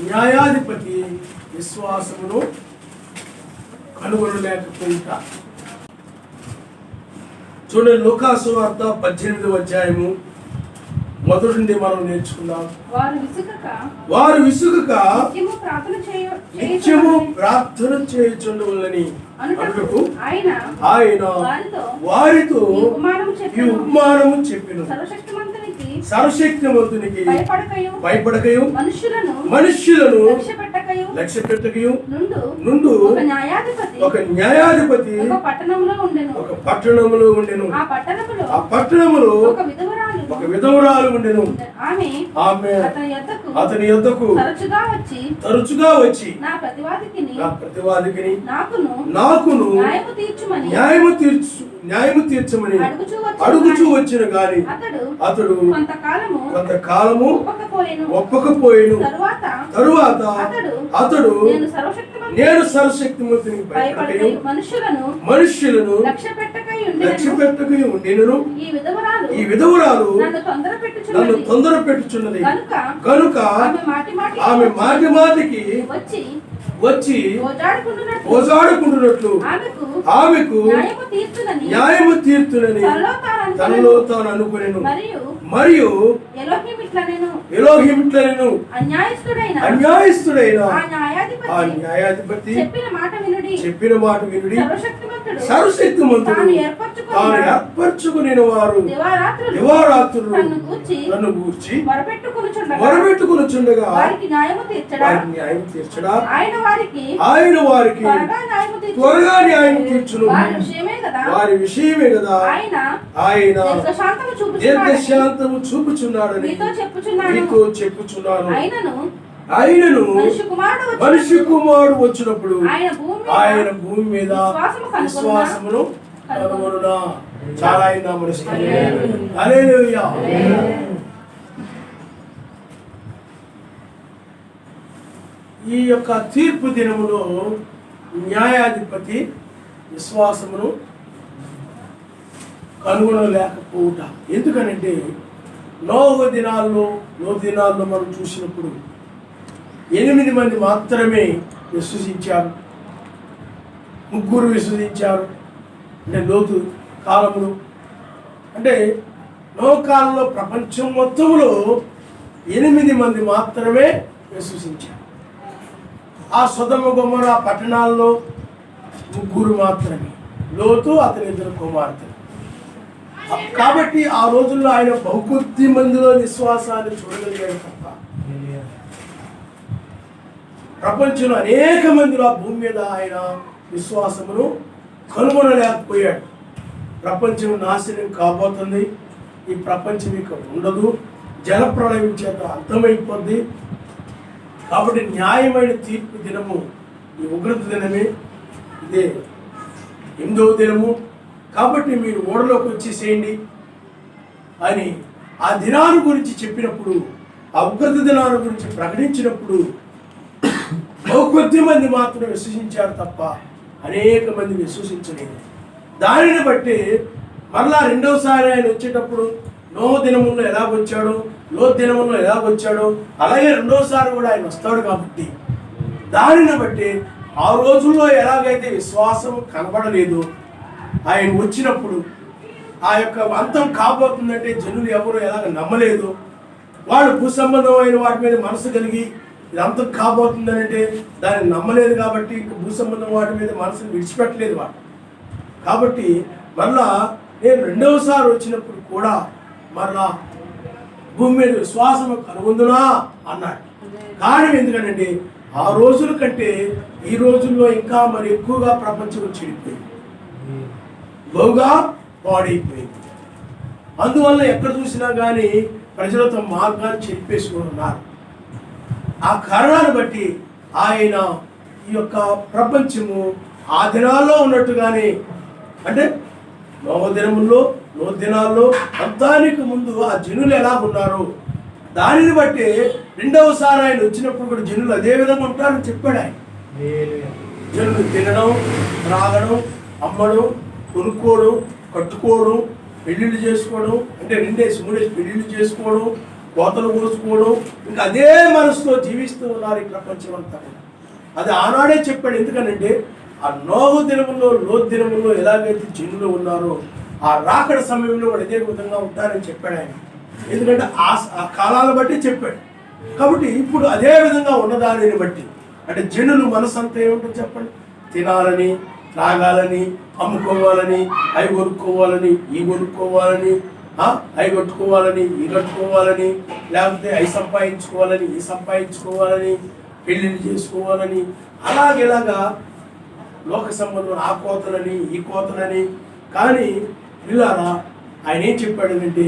న్యాయాధిపతి విశ్వాసమును కనుగొనలేకపోయింట. చూడండి, లూకా సువార్త 18వ అధ్యాయము మొదటి నుండి మనం నేర్చుకుందాం. వారు విసుగక నిత్యము ప్రార్థన చేయుచుండవలెనని అనుటకు ఆయన వారితో ఈ ఉపమానము చెప్పెను. సర్వశక్తిమంతునికి భయపడకయు మనుష్యులను లక్ష్యపెట్టకయు నుండు ఒక న్యాయాధిపతి ఒక పట్టణములో ఉండెను. ఆ పట్టణములో ఒక విధవరాలు ఉండెను. ఆమె అతని యొద్దకు తరచుగా వచ్చి నా ప్రతివాదికిని నాకును న్యాయము తీర్చమని అడుగుచూ వచ్చిన గాని అతడు కొంతకాలము ఒప్పకపోయేను. తరువాత అతడు నేను సర్వశక్తిమంతునికి భయపడకయు మనుష్యులను లక్ష్యపెట్టకయు ఉండెను. ఈ విధవరాలు నన్ను తొందర పెట్టుచున్నది కనుక ఆమె మాటి మాటికి వచ్చి ఓజాడుకుంటున్నట్లు ఆమెకు న్యాయము తీర్చునని తనలో తాను అనుకునేను. మరియు ఎలోహిం ఇట్లనెను, అన్యాయస్తుడైన ఆ న్యాయాధిపతి చెప్పిన మాట వినుడి. సర్వశక్తిమంతుడు తాను ఏర్పరచుకుని వారు దివారాత్రులు నన్ను గూర్చి మొరపెట్టుకొనుచుండగా వారికి న్యాయం తీర్చడా ఆయన వారికి త్వరగా న్యాయం తీర్చును. వారి విషయమే కదా ఆయన దీర్ఘశాంతము చూపుచున్నాడని మీతో చెప్పుచున్నాను. ఆయనను మనిషి కుమారుడు వచ్చినప్పుడు ఆయన భూమి మీద విశ్వాసమును కనుగొనునా. చాలా అయినా మనిషి. హల్లెలూయా. ఈ యొక్క తీర్పు దినములో న్యాయాధిపతి విశ్వాసమును కనుగొనలేకపోవుట. ఎందుకనంటే నోహు దినాల్లో మనం చూసినప్పుడు 8 మంది మాత్రమే విశ్వసించారు, 3 విశ్వసించారు. అంటే లోతు కాలంలో, అంటే నోహు కాలంలో ప్రపంచం మొత్తంలో 8 మంది మాత్రమే విశ్వసించారు. ఆ సొదొమ గొమొర్రా పట్టణాల్లో 3 మాత్రమే, లోతు అతని 2 కుమార్తెలు. కాబట్టి ఆ రోజుల్లో ఆయన బహుకొద్ది మందిలో విశ్వాసాన్ని చూడగలిగాడు తప్ప ప్రపంచంలో అనేక మందిలో ఆ భూమి మీద ఆయన విశ్వాసమును కనుగొనలేకపోయాడు. ప్రపంచం నాశనం కాబోతుంది, ఈ ప్రపంచం ఇక ఉండదు, జలప్రళయం చేత అంతమైపోద్ది. కాబట్టి న్యాయమైన తీర్పు దినము ఈ ఉగ్రత దినమే, ఇదే 8వ దినము. కాబట్టి మీరు ఓడలోకి వచ్చేసేయండి అని ఆ దినాన్ని గురించి చెప్పినప్పుడు, ఆ ఉగ్రత దినాన్ని గురించి ప్రకటించినప్పుడు కొద్ది మంది మాత్రం విశ్వసించారు తప్ప అనేక మంది విశ్వసించలేదు. దానిని బట్టి మరలా 2వసారి ఆయన వచ్చేటప్పుడు నోహు దినముల్లో ఎలాగొచ్చాడో, లోతు దినముల్లో ఎలాగొచ్చాడో అలాగే 2వసారి కూడా ఆయన వస్తాడు. కాబట్టి దానిని బట్టి ఆ రోజుల్లో ఎలాగైతే విశ్వాసం కనబడలేదు, ఆయన వచ్చినప్పుడు ఆ యొక్క అంతం కాబోతుందంటే జనులు ఎవరు ఎలాగ నమ్మలేదు. వాళ్ళు భూసంబంధమైన వాటి మీద మనసు కలిగి ఇది అంతం కాబోతుందని అంటే దాన్ని నమ్మలేదు. కాబట్టి ఇంకా భూసంబంధం వాటి మీద మనసును విడిచిపెట్టలేదు వాడు. కాబట్టి మరలా నేను 2వసారి వచ్చినప్పుడు కూడా మరలా భూమి మీద విశ్వాసం కనుగొందునా అన్నాడు. కారణం ఎందుకంటే ఆ రోజుల కంటే ఈ రోజుల్లో ఇంకా మరి ఎక్కువగా ప్రపంచం చెడిపోయింది, బహుగా పాడైపోయింది. అందువల్ల ఎక్కడ చూసినా కానీ ప్రజలు తమ మార్గాన్ని చెప్పేసుకుని ఉన్నారు. ఆ కారణాన్ని బట్టి ఆయన ఈ యొక్క ప్రపంచము ఆ దినాల్లో ఉన్నట్టుగానే, అంటే నోహు దినముల్లో లోతు దినాల్లో అంతానికి ముందు ఆ జనులు ఎలా ఉన్నారు దానిని బట్టి 2వసారి ఆయన వచ్చినప్పుడు కూడా జనులు అదే విధంగా ఉంటారని చెప్పాడు ఆయన. జనులు తినడం, త్రాగడం, అమ్మడం, కొనుక్కోవడం, కట్టుకోవడం, పెళ్ళిళ్ళు చేసుకోవడం, అంటే 2 3 పెళ్ళిళ్ళు చేసుకోవడం, కోతలు కోసుకోవడం, ఇంకా అదే మనసుతో జీవిస్తూ ఉన్నారు ఈ ప్రపంచం అంతా. అది ఆనాడే చెప్పాడు. ఎందుకనంటే ఆ నోహు దినముల్లో, లోతు దినముల్లో ఎలాగైతే జనులు ఉన్నారో ఆ రాకడ సమయంలో కూడా ఇదే విధంగా ఉంటారని చెప్పాడు ఆయన. ఎందుకంటే ఆ కాలాలను బట్టి చెప్పాడు. కాబట్టి ఇప్పుడు అదే విధంగా ఉన్నదానిని బట్టి అంటే జనులు మనసంతా ఏముంటుంది చెప్పండి? తినాలని, త్రాగాలని, అమ్ముకోవాలని, అవి కొనుక్కోవాలని, ఈ కొనుక్కోవాలని, అవి కట్టుకోవాలని, ఈ కట్టుకోవాలని, లేకపోతే అవి సంపాదించుకోవాలని, ఈ సంపాదించుకోవాలని, పెళ్ళిళ్ళు చేసుకోవాలని, అలాగేలాగా లోక సంబంధం ఆ కోతలని, ఈ కోతలని. కానీ పిల్లారా ఆయన ఏం చెప్పాడు అంటే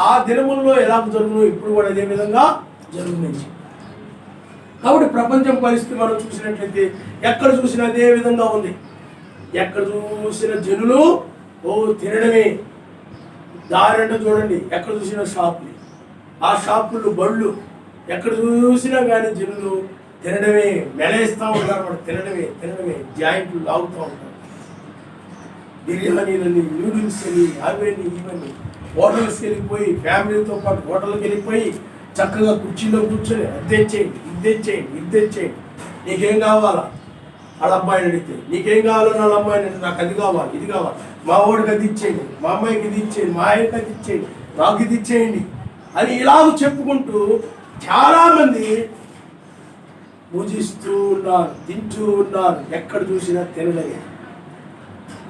ఆ దినముల్లో ఎలా జరుగును ఇప్పుడు కూడా అదే విధంగా జరుగుతుంది. కాబట్టి ప్రపంచం పరిస్థితి మనం చూసినట్లయితే ఎక్కడ చూసినా అదే విధంగా ఉంది. ఎక్కడ చూసిన జనులు తినడమే. దారంట చూడండి, ఎక్కడ చూసిన షాపులు, ఆ షాపులు, బళ్ళు, ఎక్కడ చూసినా కానీ జనులు తినడమే, మెలేస్తూ ఉంటారు. అన్నమాట తినడమే జాయింట్లు లాగుతూ ఉంటారు. బిర్యానీలని, నూడిల్స్ అని, అవన్నీ ఇవన్నీ. హోటల్స్కి వెళ్ళిపోయి ఫ్యామిలీతో పాటు హోటల్కి వెళ్ళిపోయి చక్కగా కుర్చీలో కూర్చొని అది తెచ్చేయండి, ఇది తెచ్చేయండి, నీకేం కావాలా? వాళ్ళ అబ్బాయిని అడిగితే నీకేం కావాలో వాళ్ళ అమ్మాయిని అంటే నాకు అది కావాలి, ఇది కావాలి, మా వాడికి అది ఇచ్చేయండి, మా అమ్మాయికి ఇది ఇచ్చేయండి, మా ఆయనకి అది ఇచ్చేయండి, నాకు ఇది ఇచ్చేయండి అని ఇలాగ చెప్పుకుంటూ చాలామంది పూజిస్తూ ఉన్నారు, తింటూ ఉన్నారు. ఎక్కడ చూసినా తినలేదు.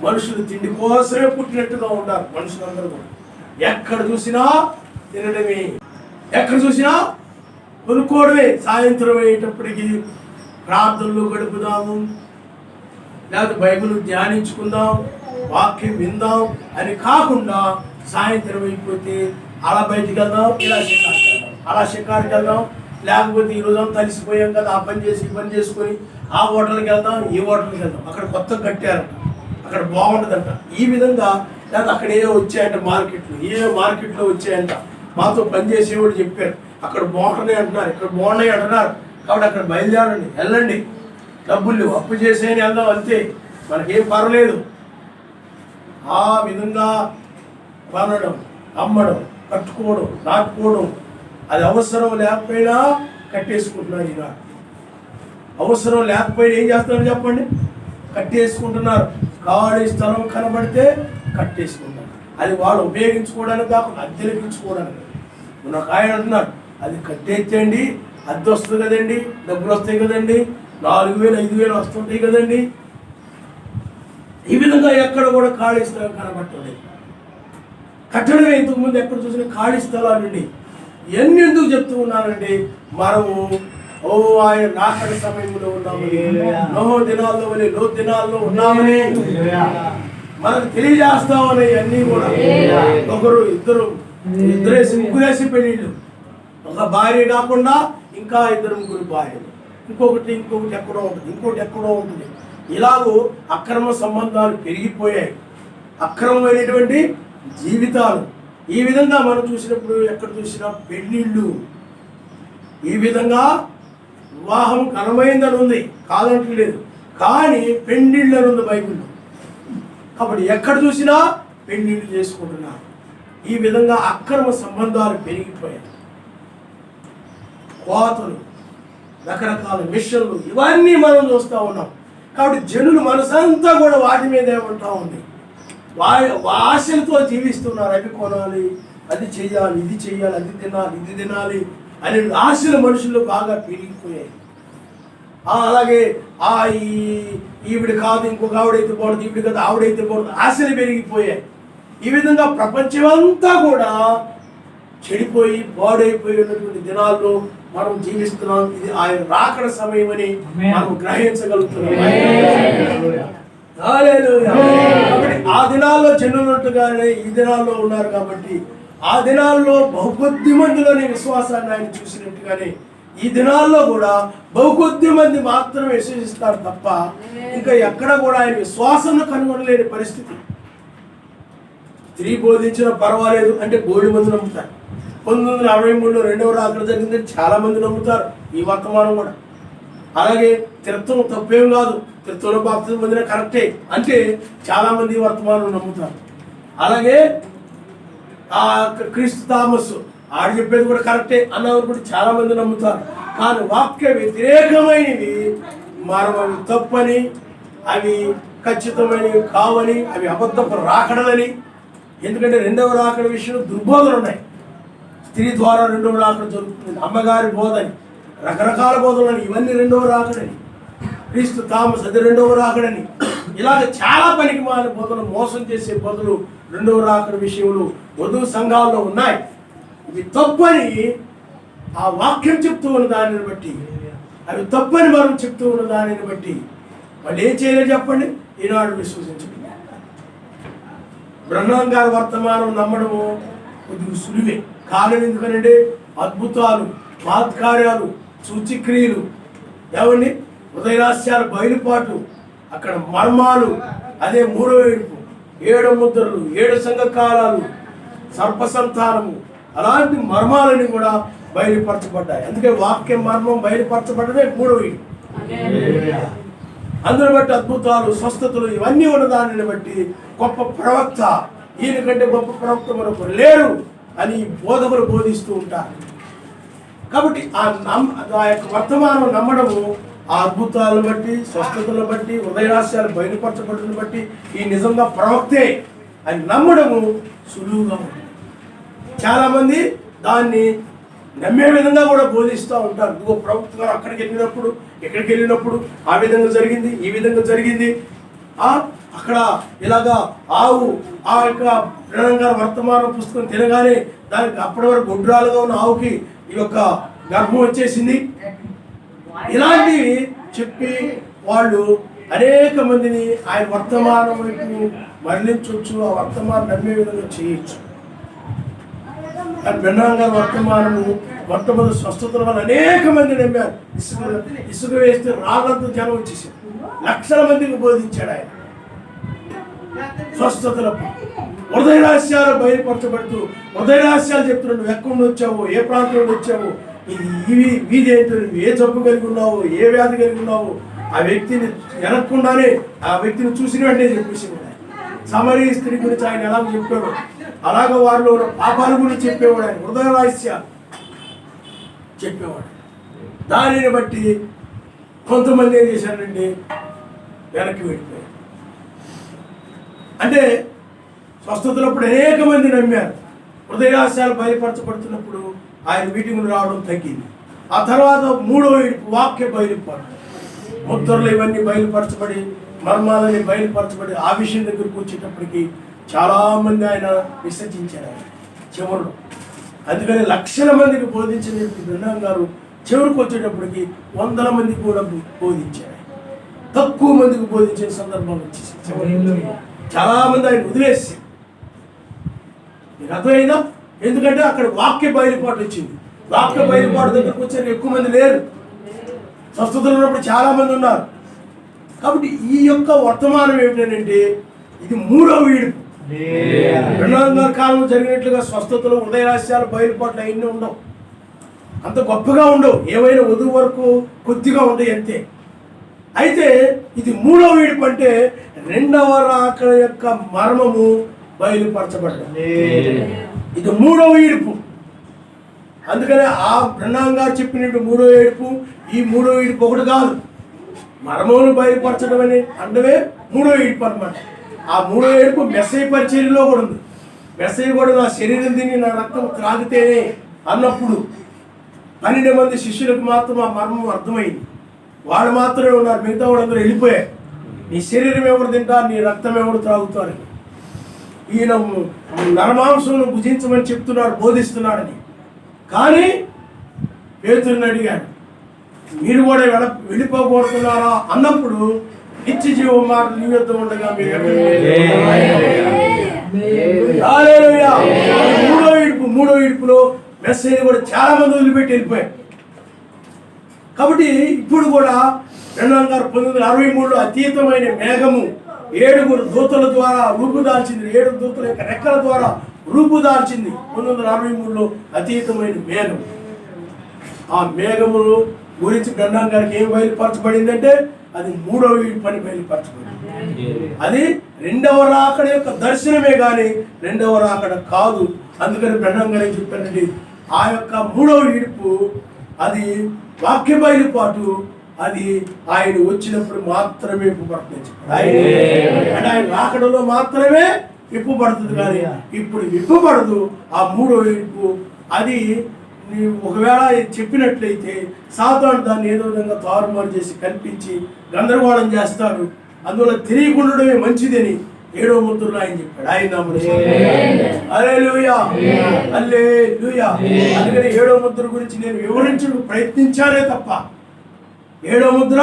మనుషులు తిండి కోసమే పుట్టినట్టుగా ఉన్నారు మనుషులందరూ కూడా. ఎక్కడ చూసినా తినడమే, ఎక్కడ చూసినా కొనుక్కోవడమే. సాయంత్రం అయ్యేటప్పటికి ప్రార్థనలు గడుపుదాము, లేకపోతే బైబిల్ ధ్యానించుకుందాం, వాక్యం విందాం అని కాకుండా సాయంత్రం అయిపోతే అలా బయటికి వెళ్దాం, ఇలా షికారుకి వెళ్దాం, అలా షికారుకి వెళ్దాం, లేకపోతే ఈరోజు అంతా కలిసిపోయాం కదా, ఆ పని చేసి ఈ పని చేసుకొని ఆ హోటల్కి వెళ్దాం, ఈ హోటల్కి వెళ్దాం, అక్కడ కొత్తగా కట్టారంట, అక్కడ బాగుంటుందంట, ఈ విధంగా. లేదా అక్కడ ఏదో వచ్చాయంట మార్కెట్లో వచ్చాయంట. మాతో పనిచేసేవాడు చెప్పారు అక్కడ బాగుంటున్నాయి అంటున్నారు, ఇక్కడ బాగున్నాయి అంటున్నారు. కాబట్టి అక్కడ బయలుదేరండి, వెళ్ళండి, డబ్బులు అప్పు చేసేని వెళ్దాం, అంతే, మనకేం పర్వాలేదు. ఆ విధంగా కొనడం, అమ్మడం, కట్టుకోవడం, నాటుకోవడం, అది అవసరం లేకపోయినా కట్టేసుకుంటున్నారు. ఇలా అవసరం లేకపోయినా ఏం చేస్తున్నారు చెప్పండి? కట్టేసుకుంటున్నారు. ఖాళీ స్థలం కనబడితే కట్టేసుకుంటారు. అది వాళ్ళు ఉపయోగించుకోవడానికి కాకుండా అద్దెలకించుకోవడానికి. నాకు ఆయన అంటున్నారు అది కట్టేయండి, అద్దె వస్తుంది కదండి, డబ్బులు వస్తాయి కదండి, 4,000 5,000 వస్తుంటాయి కదండి. ఈ విధంగా ఎక్కడ కూడా ఖాళీ స్థలం కనబట్టలేదు. కట్టడమే. ఇంతకుముందు ఎక్కడ చూసిన ఖాళీ స్థలాలండి. ఇవన్నీ ఎందుకు చెప్తూ ఉన్నానండి? మనము ఆయన రాకడ సమయంలో ఉన్నామని, నోహు దినాల్లో వలె లోతు దినాల్లో ఉన్నామని మనకు తెలియజేస్తామని. అన్నీ కూడా ఒకరు ఇద్దరేసి ముగ్గురేసి పెళ్ళిళ్ళు, ఒక భార్య కాకుండా ఇంకా 2-3 భార్యలు, ఇంకొకటి ఎక్కడో ఉంటుంది, ఇంకోటి ఎక్కడో ఉంటుంది. ఇలాగూ అక్రమ సంబంధాలు పెరిగిపోయాయి, అక్రమమైనటువంటి జీవితాలు. ఈ విధంగా మనం చూసినప్పుడు ఎక్కడ చూసినా పెళ్ళిళ్ళు. ఈ విధంగా వివాహం ఘనమైందని ఉంది, కాదంటలేదు, కానీ పెళ్ళిళ్ళని ఉంది బైబిల్లో. కాబట్టి ఎక్కడ చూసినా పెళ్ళిళ్ళు చేసుకుంటున్నారు. ఈ విధంగా అక్రమ సంబంధాలు పెరిగిపోయాయి. కోతలు, రకరకాల మిషన్లు, ఇవన్నీ మనం చూస్తూ ఉన్నాం. కాబట్టి జనులు మనసంతా కూడా వాటి మీదే ఉంటా ఉంది. ఆశలతో జీవిస్తున్నారు. అవి కొనాలి, అది చెయ్యాలి, ఇది చెయ్యాలి, అది తినాలి, ఇది తినాలి అనే ఆశలు మనుషులు బాగా పెరిగిపోయాయి. అలాగే ఈవిడ కాదు, ఇంకొక ఆవిడైతే పోవడదు, ఈవిడ కాదు ఆవిడైతే పోవడదు, ఆశలు పెరిగిపోయాయి. ఈ విధంగా ప్రపంచమంతా కూడా చెడిపోయి పాడైపోయి ఉన్నటువంటి దినాల్లో మనం జీవిస్తున్నాం. ఇది ఆయన రాకడ సమయం అని మనం గ్రహించగలుగుతున్నాం. కాబట్టి ఆ దినాల్లో జనులుంటుగానే ఈ దినాల్లో ఉన్నారు. కాబట్టి ఆ దినాల్లో బహుకొద్ది మందిలోని విశ్వాసాన్ని ఆయన చూసినట్టుగానే ఈ దినాల్లో కూడా బహుకొద్ది మంది మాత్రమే విశ్వసిస్తారు తప్ప ఇంకా ఎక్కడ కూడా ఆయన విశ్వాసాన్ని కనుగొనలేని పరిస్థితి. స్త్రీ బోధించిన పర్వాలేదు అంటే బోడి మంది నమ్ముతారు. 1943లో రెండవ రాకడ జరిగిందని చాలా మంది నమ్ముతారు. ఈ వర్తమానం కూడా అలాగే తిరుత్వం తప్పేం కాదు, తిరుత్వంలో బాప్తిజం పొందిన కరెక్టే అంటే చాలా మంది వర్తమానం నమ్ముతారు. అలాగే క్రీస్తు థామస్ ఆడు చెప్పేది కూడా కరెక్టే అన్నవారు కూడా చాలా మంది నమ్ముతారు. కానీ వాక్య వ్యతిరేకమైనవి మనం అవి తప్పని, అవి ఖచ్చితమైనవి కావని, అవి అబద్ధపు రాకడలని. ఎందుకంటే రెండవ రాకడ విషయంలో దుర్బోధనలు ఉన్నాయి. స్త్రీ ద్వారా రెండవ రాకడ జరుగుతుంది, అమ్మగారి బోధని, రకరకాల బోధనలు, ఇవన్నీ రెండవ రాకడని. క్రీస్తు థామస్ అది రెండవ రాకడని. ఇలాగ చాలా పనికి మాలిన బోధనలు, మోసం చేసే బోధనలు రెండవ రాకడ విషయంలో వధువు సంఘాల్లో ఉన్నాయి. ఇవి తప్పని ఆ వాక్యం చెప్తూ ఉన్న దానిని బట్టి, అవి తప్పని మనం చెప్తూ ఉన్న దానిని బట్టి వాళ్ళు ఏం చేయలేదు చెప్పండి? ఈనాడు విశ్వసించండి. బ్రహ్మాం గారి వర్తమానం నమ్మడము కొద్దిగా సులువే. కారణం ఎందుకనంటే అద్భుతాలు, మహత్కార్యాలు, సూచిక్రియలు, ఏమండి హృదయరహస్యాల బయలుపాటు, అక్కడ మర్మాలు, అదే మూడో ఏడుపు, 7 ముద్రలు, 7 సంఘకాలాలు, సర్పసంతానము, అలాంటి మర్మాలని కూడా బయలుపరచబడ్డాయి. అందుకే వాక్య మర్మం బయలుపరచబడ్డదే మూడవ ఏడుపు. అందుని బట్టి అద్భుతాలు, స్వస్థతలు ఇవన్నీ ఉన్న దానిని బట్టి గొప్ప ప్రవక్త, ఈయన కంటే గొప్ప ప్రవక్త మరొకరు లేరు అని బోధకులు బోధిస్తూ ఉంటారు. కాబట్టి ఆ యొక్క వర్తమానం నమ్మడము ఆ అద్భుతాలను బట్టి, స్వస్థతలను బట్టి, హృదయరహస్యాలు బయలుపరచబడిన బట్టి ఈ నిజంగా ప్రవక్తే అని నమ్మడము సులువుగా ఉంది. చాలామంది దాన్ని నమ్మే విధంగా కూడా బోధిస్తూ ఉంటారు. ఇదిగో ప్రవక్త గారు అక్కడికి వెళ్ళినప్పుడు, ఎక్కడికి వెళ్ళినప్పుడు ఆ విధంగా జరిగింది, ఈ విధంగా జరిగింది, అక్కడ ఇలాగా ఆవు ఆ యొక్క గారి వర్తమానం పుస్తకం తినగానే దానికి అప్పటి వరకు గుడ్రాలుగా ఉన్న ఆవుకి ఈ యొక్క గర్భం వచ్చేసింది. ఇలాంటివి చెప్పి వాళ్ళు అనేక మందిని ఆయన వర్తమానం వైపు మరలించవచ్చు, ఆ వర్తమానం నమ్మే విధంగా చేయొచ్చు. బ్రహ్మాం గారి వర్తమానము మొట్టమొదటి స్వస్థతల వల్ల అనేక మంది నమ్మారు. ఇసుక వేస్తే రాళ్ళంతా జనం వచ్చేసారు. లక్షల మందికి బోధించాడు ఆయన. స్వస్థతలకు, హృదయ రహస్యాలు బయలుపరచబడుతూ హృదయ రహస్యాలు చెప్తున్నాడు. నువ్వు ఎక్కడి నుండి వచ్చావు, ఏ ప్రాంతం నుండి వచ్చావు, ఇది వీధి ఏంటో, నువ్వు ఏ జబ్బు కలిగి ఉన్నావు, ఏ వ్యాధి కలిగి ఉన్నావు, ఆ వ్యక్తిని వెనక్కుండానే ఆ వ్యక్తిని చూసిన వెంటనే చెప్పేసి సమరీ స్త్రీ గురించి ఆయన ఎలా చెప్పాడు, అలాగ వారిలో ఉన్న పాపాల గురించి చెప్పేవాడు. ఆయన హృదయ రహస్యాలు చెప్పేవాడు. దానిని బట్టి కొంతమంది ఏం చేశారండి, వెనక్కి వెళ్ళిపోయారు. అంటే స్వస్థతలప్పుడు అనేక మంది నమ్మారు. హృదయ రహస్యాలు బయలుపరచబడుతున్నప్పుడు ఆయన మీటింగులు రావడం తగ్గింది. ఆ తర్వాత మూడో వాక్య బయలుపాటు, ముద్రలు ఇవన్నీ బయలుపరచబడి, మర్మాలని బయలుపరచబడి ఆ విషయం దగ్గరకు వచ్చేటప్పటికి చాలామంది ఆయన విసర్జించారు ఆయన చివరిలో. అందుకని లక్షల మందికి బోధించిన బ్రహ్మాం గారు చివరికి వచ్చేటప్పటికి 100 మందికి కూడా బోధించారు. తక్కువ మందికి బోధించిన సందర్భం వచ్చేసి చాలా మంది ఆయన వదిలేసి. మీకు అర్థమైందా? ఎందుకంటే అక్కడ వాక్య బయలుపాటు వచ్చింది. వాక్య బయలుపాటు దగ్గరకు వచ్చారు ఎక్కువ మంది లేరు. స్వస్థతలు ఉన్నప్పుడు చాలా మంది ఉన్నారు. కాబట్టి ఈ యొక్క వర్తమానం ఏమిటంటే ఇది మూడవ వీడుపు. బ్రహ్మాం గారి కాలంలో జరిగినట్లుగా స్వస్థతలు, హృదయ రహస్యాలు బయలుపాట్లు అవన్నీ ఉండవు, అంత గొప్పగా ఉండవు. ఏమైనా వధువు వరకు కొద్దిగా ఉంటాయి అంతే. అయితే ఇది మూడవ వీడుపు అంటే రెండవ రాకడ యొక్క మర్మము బయలుపరచబడ్డది. ఇది మూడవ వీడుపు. అందుకనే ఆ బ్రహ్మాం గారు చెప్పినట్టు మూడో ఏడుపు, ఈ మూడో ఏడుపు ఒకటి కాదు. మర్మమును బయలుపరచడం అనే అండవే మూడో ఏడుపు అనమాట. ఆ మూడో ఏడుపు మెస్సయ్య పరిచర్యలో కూడా ఉంది. మెస్సయ్య కూడా నా శరీరం తిని నా రక్తం త్రాగితేనే అన్నప్పుడు 12 మంది శిష్యులకు మాత్రం ఆ మర్మం అర్థమైంది. వాళ్ళు మాత్రమే ఉన్నారు, మిగతా వాళ్ళందరూ వెళ్ళిపోయారు. నీ శరీరం ఎవరు తింటారు, నీ రక్తం ఎవరు త్రాగుతారు. ఈయన నరమాంసమును భుజించమని చెప్తున్నాడు, బోధిస్తున్నాడని. కానీ పేతురుని అడిగాడు, మీరు కూడా వెళ్ళిపోబోతున్నారా అన్నప్పుడు నిత్య జీవం మాట నీ యొద్ద ఉండగా మీరు మూడో ఇడుపులో మెస్సేజ్ కూడా చాలా మంది వదిలిపెట్టి వెళ్ళిపోయారు. కాబట్టి ఇప్పుడు కూడా బ్రహ్మాం గారు 1963లో అతీతమైన మేఘము 7 దూతల ద్వారా రూపుదాల్చింది. 7 దూతల యొక్క రెక్కల ద్వారా రూపుదాల్చింది 1963లో అతీతమైన మేఘం. ఆ మేఘమును గురించి బ్రహ్మాం గారికి ఏం బయలుపరచబడిందంటే అది మూడవ పని బయలుపరచబడింది. అది రెండవ రాకడ యొక్క దర్శనమే కానీ రెండవ రాకడ కాదు. అందుకని బ్రహ్మాం గారు ఏం చెప్పారండి, ఆ యొక్క మూడవ ఈడ్పు అది వాక్య బయలుపాటు, అది ఆయన వచ్చినప్పుడు మాత్రమే విప్పబడుతుంది. ఆయన రాకడలో మాత్రమే విప్పబడుతుంది, కానీ ఇప్పుడు విప్పబడదు. ఆ మూడో ఈడ్పు అది ఒకవేళ చెప్పినట్లయితే సాతాను దాన్ని ఏదో విధంగా తారుమారు చేసి కల్పించి గందరగోళం చేస్తాడు. అందువల్ల తెలియకుండడమే మంచిదని 7వ ముద్రలో ఆయన చెప్పాడు. ఆయన హల్లెలూయా, హల్లెలూయా. అందుకని 7వ ముద్ర గురించి నేను వివరించడానికి ప్రయత్నించాలే తప్ప 7వ ముద్ర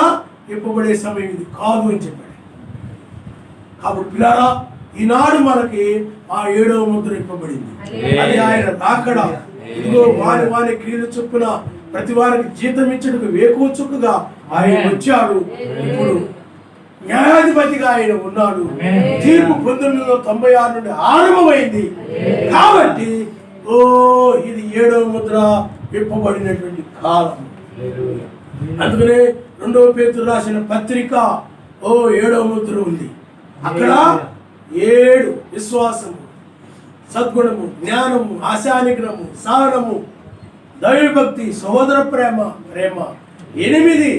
విప్పబడే సమయం ఇది కాదు అని చెప్పాడు. కాబట్టి పిల్లారా, ఈనాడు మనకి ఆ 7వ ముద్ర విప్పబడింది. అది ఆయన రాకడ. ఇదిగో వాని క్రియలు చొప్పున ప్రతి వారికి జీతం ఇచ్చడానికి వేకువ చుక్కగా ఆయన వచ్చాడు. ఇప్పుడు న్యాయాధిపతిగా ఆయన ఉన్నాడు. తీర్పు 1996 నుండి ఆరంభమైంది. కాబట్టి ఇది 7వ ముద్ర విప్పబడినటువంటి కాలం. అందుకనే 2వ పేతురు రాసిన పత్రిక 7వ ముద్ర ఉంది. అక్కడ 7 విశ్వాసము, సద్గుణము, జ్ఞానము, ఆశానిగ్రహము, సహనము, దైవభక్తి, సహోదర ప్రేమ 8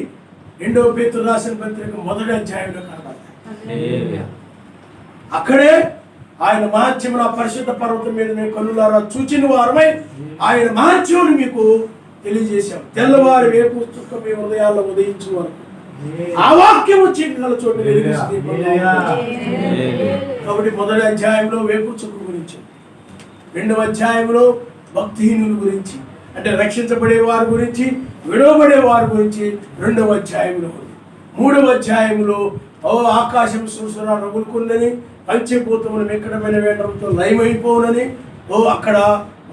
2వ పేతురు రాసిన పత్రిక 1వ అధ్యాయంలో కనబడతాయి. అక్కడే ఆయన మహత్యమున పరిశుద్ధ పర్వతం మీద నేను కన్నులారా చూచిన వారమై ఆయన మహత్యమును మీకు తెలియజేశాం. తెల్లవారి వేపు చుక్క మీ హృదయాల్లో ఉదయించు వరకు ఆ వాక్యము చీకటిగల చోటు వెలిగిస్తుంది. కాబట్టి 1వ అధ్యాయంలో వేపు చుక్క గురించి, 2వ అధ్యాయంలో భక్తిహీనుల గురించి, అంటే రక్షించబడే వారి గురించి, విడవబడే వారి గురించి 2వ అధ్యాయంలో ఉంది. 3వ అధ్యాయంలో ఆకాశం సూసన రగులుకుందని, పంచభూతములు మిక్కడమైన వేటంతో లయమైపోనని అక్కడ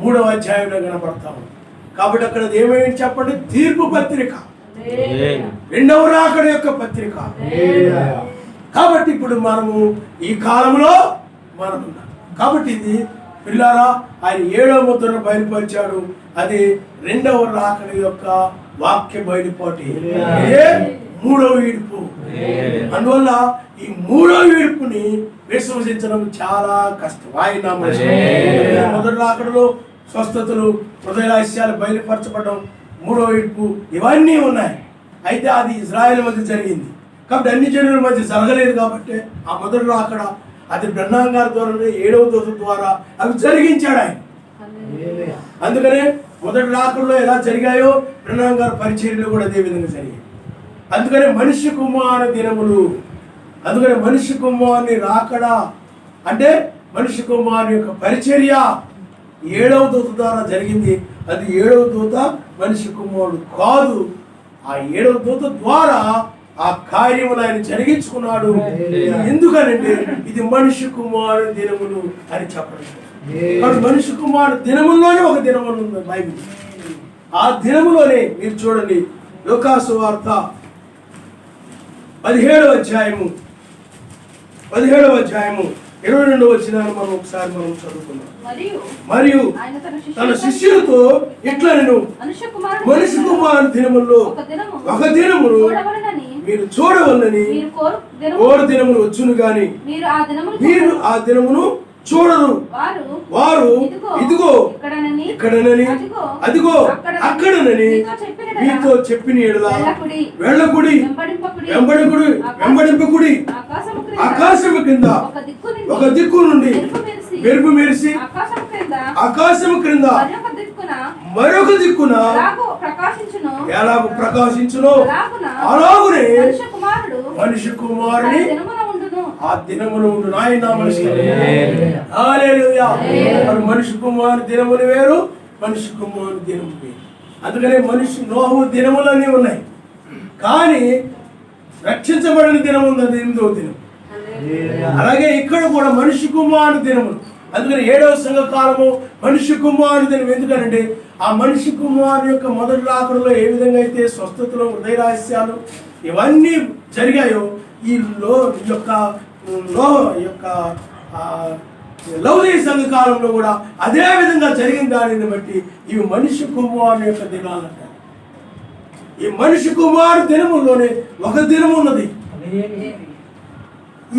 3వ అధ్యాయంలో కనపడతాము. కాబట్టి అక్కడ ఏమైంది చెప్పండి? తీర్పు పత్రిక, 2వ రాకడ యొక్క పత్రిక. కాబట్టి ఇప్పుడు మనము ఈ కాలంలో మనం ఉన్నాం. కాబట్టి ఇది పిల్లారా, ఆయన 7వ ముద్రను బయలుపరిచాడు. అది 2వ రాకడ యొక్క వాక్య బయలుపాటి. ఇదే 3వ ఈడ్పు. అందువల్ల ఈ 3వ ఈడ్పుని విశ్వసించడం చాలా కష్టం. ఆయన మొదటి రాకడలో స్వస్థతలు, హృదయ రహస్యాలు బయలుపరచబడడం, 3వ ఈడ్పు ఇవన్నీ ఉన్నాయి. అయితే అది ఇజ్రాయెల్ మధ్య జరిగింది. కాబట్టి అన్ని జనుల మధ్య జరగలేదు. కాబట్టి ఆ మొదటి రాకడ అది బ్రహ్నాం గారి ద్వారా 7వ దూత ద్వారా అవి జరిగించాడు ఆయన. అందుకనే మొదటి రాకడలో ఎలా జరిగాయో బ్రహ్నాం గారి పరిచర్యలు కూడా అదే విధంగా జరిగాయి. అందుకనే మనిషి కుమార దినములు, అందుకనే మనిషి కుమారుని రాకడ అంటే మనిషి కుమారుని యొక్క పరిచర్య 7వ దూత ద్వారా జరిగింది. అది 7వ దూత మనిషి కుమారుడు కాదు. ఆ 7వ దూత ద్వారా ఆ కార్యములు ఆయన జరిగించుకున్నాడు. ఎందుకనంటే ఇది మనిషి కుమారుని దినములు అని చెప్పడం. మనిషి కుమారుడు దినముల్లోనే ఒక దినములు ఉంది బైబిల్. ఆ దినములోనే మీరు చూడండి, లూకాసు వార్త 17వ అధ్యాయము 22వ వచనాన్ని మనం ఒకసారి చదువుకున్నాం. మరియు తన శిష్యులతో ఇట్లా నేను మనిషి కుమారుని దినముల్లో ఒక దినమును మీరు చూడవలనని కోరు దినములు వచ్చును గాని మీరు ఆ దినమును చూడరు. వారు ఇదిగో ఇక్కడనని అదిగో అక్కడనని మీతో చెప్పిన ఎడల వెళ్ళకుడి, వెంబడింపకుడి. ఆకాశము కింద ఒక దిక్కు నుండి మెరుపు మెరిసి ఆకాశము క్రింద మరొక దిక్కున ఎలాగ ప్రకాశించునో అలాగునే మనిషి కుమారుని ఆ దినములు ఉండు. ఆయన మనిషి కుమారు దినములు వేరు, మనిషి కుమారు దినములు వేరు. అందుకనే మనిషి నోహు దినములన్నీ ఉన్నాయి, కానీ రక్షించబడిన దినం ఉంది, అది 8వ దినం. అలాగే ఇక్కడ కూడా మనిషి కుమారు దినములు. అందుకని 7వ సంఘకాలము మనిషి కుమారు దినం. ఎందుకంటే ఆ మనిషి కుమారు యొక్క మొదటి రాకడలో ఏ విధంగా అయితే స్వస్థతలు, హృదయ రహస్యాలు ఇవన్నీ జరిగాయో ఈ లౌదీ సంఘకాలంలో కూడా అదే విధంగా జరిగిన దానిని బట్టి ఇవి మనిషి కుమారు యొక్క దినాలు అంటారు. ఈ మనిషి కుమారు దినముల్లోనే ఒక దినం ఉన్నది,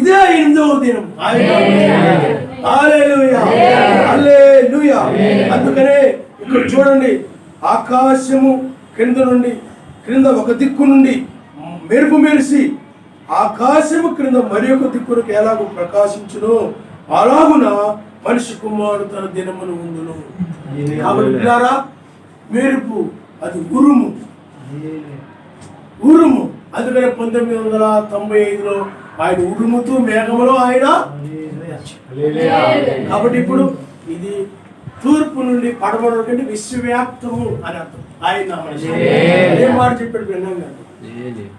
ఇదే 8వ దినం. హల్లెలూయా, హల్లెలూయా. అందుకనే ఇక్కడ చూడండి, ఆకాశము క్రింద ఒక దిక్కు నుండి మెరుపు మెరిసి ఆకాశము క్రింద మరి ఒక దిక్కులకు ఎలాగో ప్రకాశించునో అలాగున మనిషి కుమారుడు తన దినమును ఉండును. కాబట్టి పిల్లారా, మెరుపు అది ఉరుము. అందుకనే 1995లో ఆయన ఉరుముతూ మేఘములో ఆయన. కాబట్టి ఇప్పుడు ఇది తూర్పు నుండి పడమర నుండి విశ్వవ్యాప్తము అని అర్థం. ఆయన అదే మాట చెప్పాడు విన్నాం కాదు,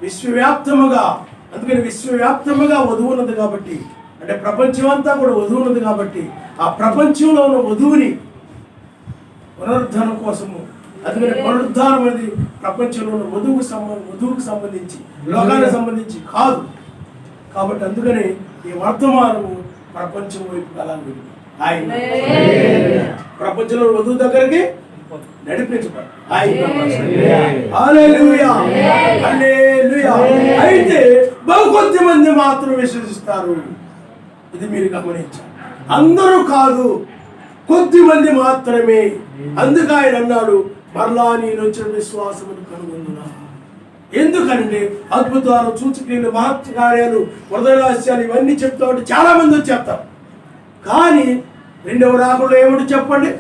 విశ్వవ్యాప్తముగా. అందుకని విశ్వవ్యాప్తముగా వధువు ఉన్నది కాబట్టి, అంటే ప్రపంచం అంతా కూడా వధువు ఉన్నది కాబట్టి ఆ ప్రపంచంలో ఉన్న వధువుని పునరుద్ధరణ కోసము. అందుకని పునరుద్ధానం అనేది ప్రపంచంలో ఉన్న వధువుకు సంబంధించి, లోకానికి సంబంధించి కాదు. కాబట్టి అందుకని ఈ వర్తమానము ప్రపంచం వైపు కలాలి. ఆయన ప్రపంచంలో వధువు దగ్గరికి నడిపించబడు. అయితే బహుకొద్ది మంది మాత్రం విశ్వసిస్తారు. ఇది మీరు గమనించాలి. అందరూ కాదు, కొద్ది మంది మాత్రమే. అందుకు ఆయన అన్నాడు, మరలా నేను వచ్చిన విశ్వాసమును కనుగొందునా. ఎందుకంటే అద్భుతాలు, సూచక్రియలు, మహత్కార్యాలు, హృదయ రహస్యాలు ఇవన్నీ చెప్తా ఉంటే చాలా మంది వచ్చేస్తారు. కానీ రెండవ రాకడలో ఏమిటి చెప్పండి?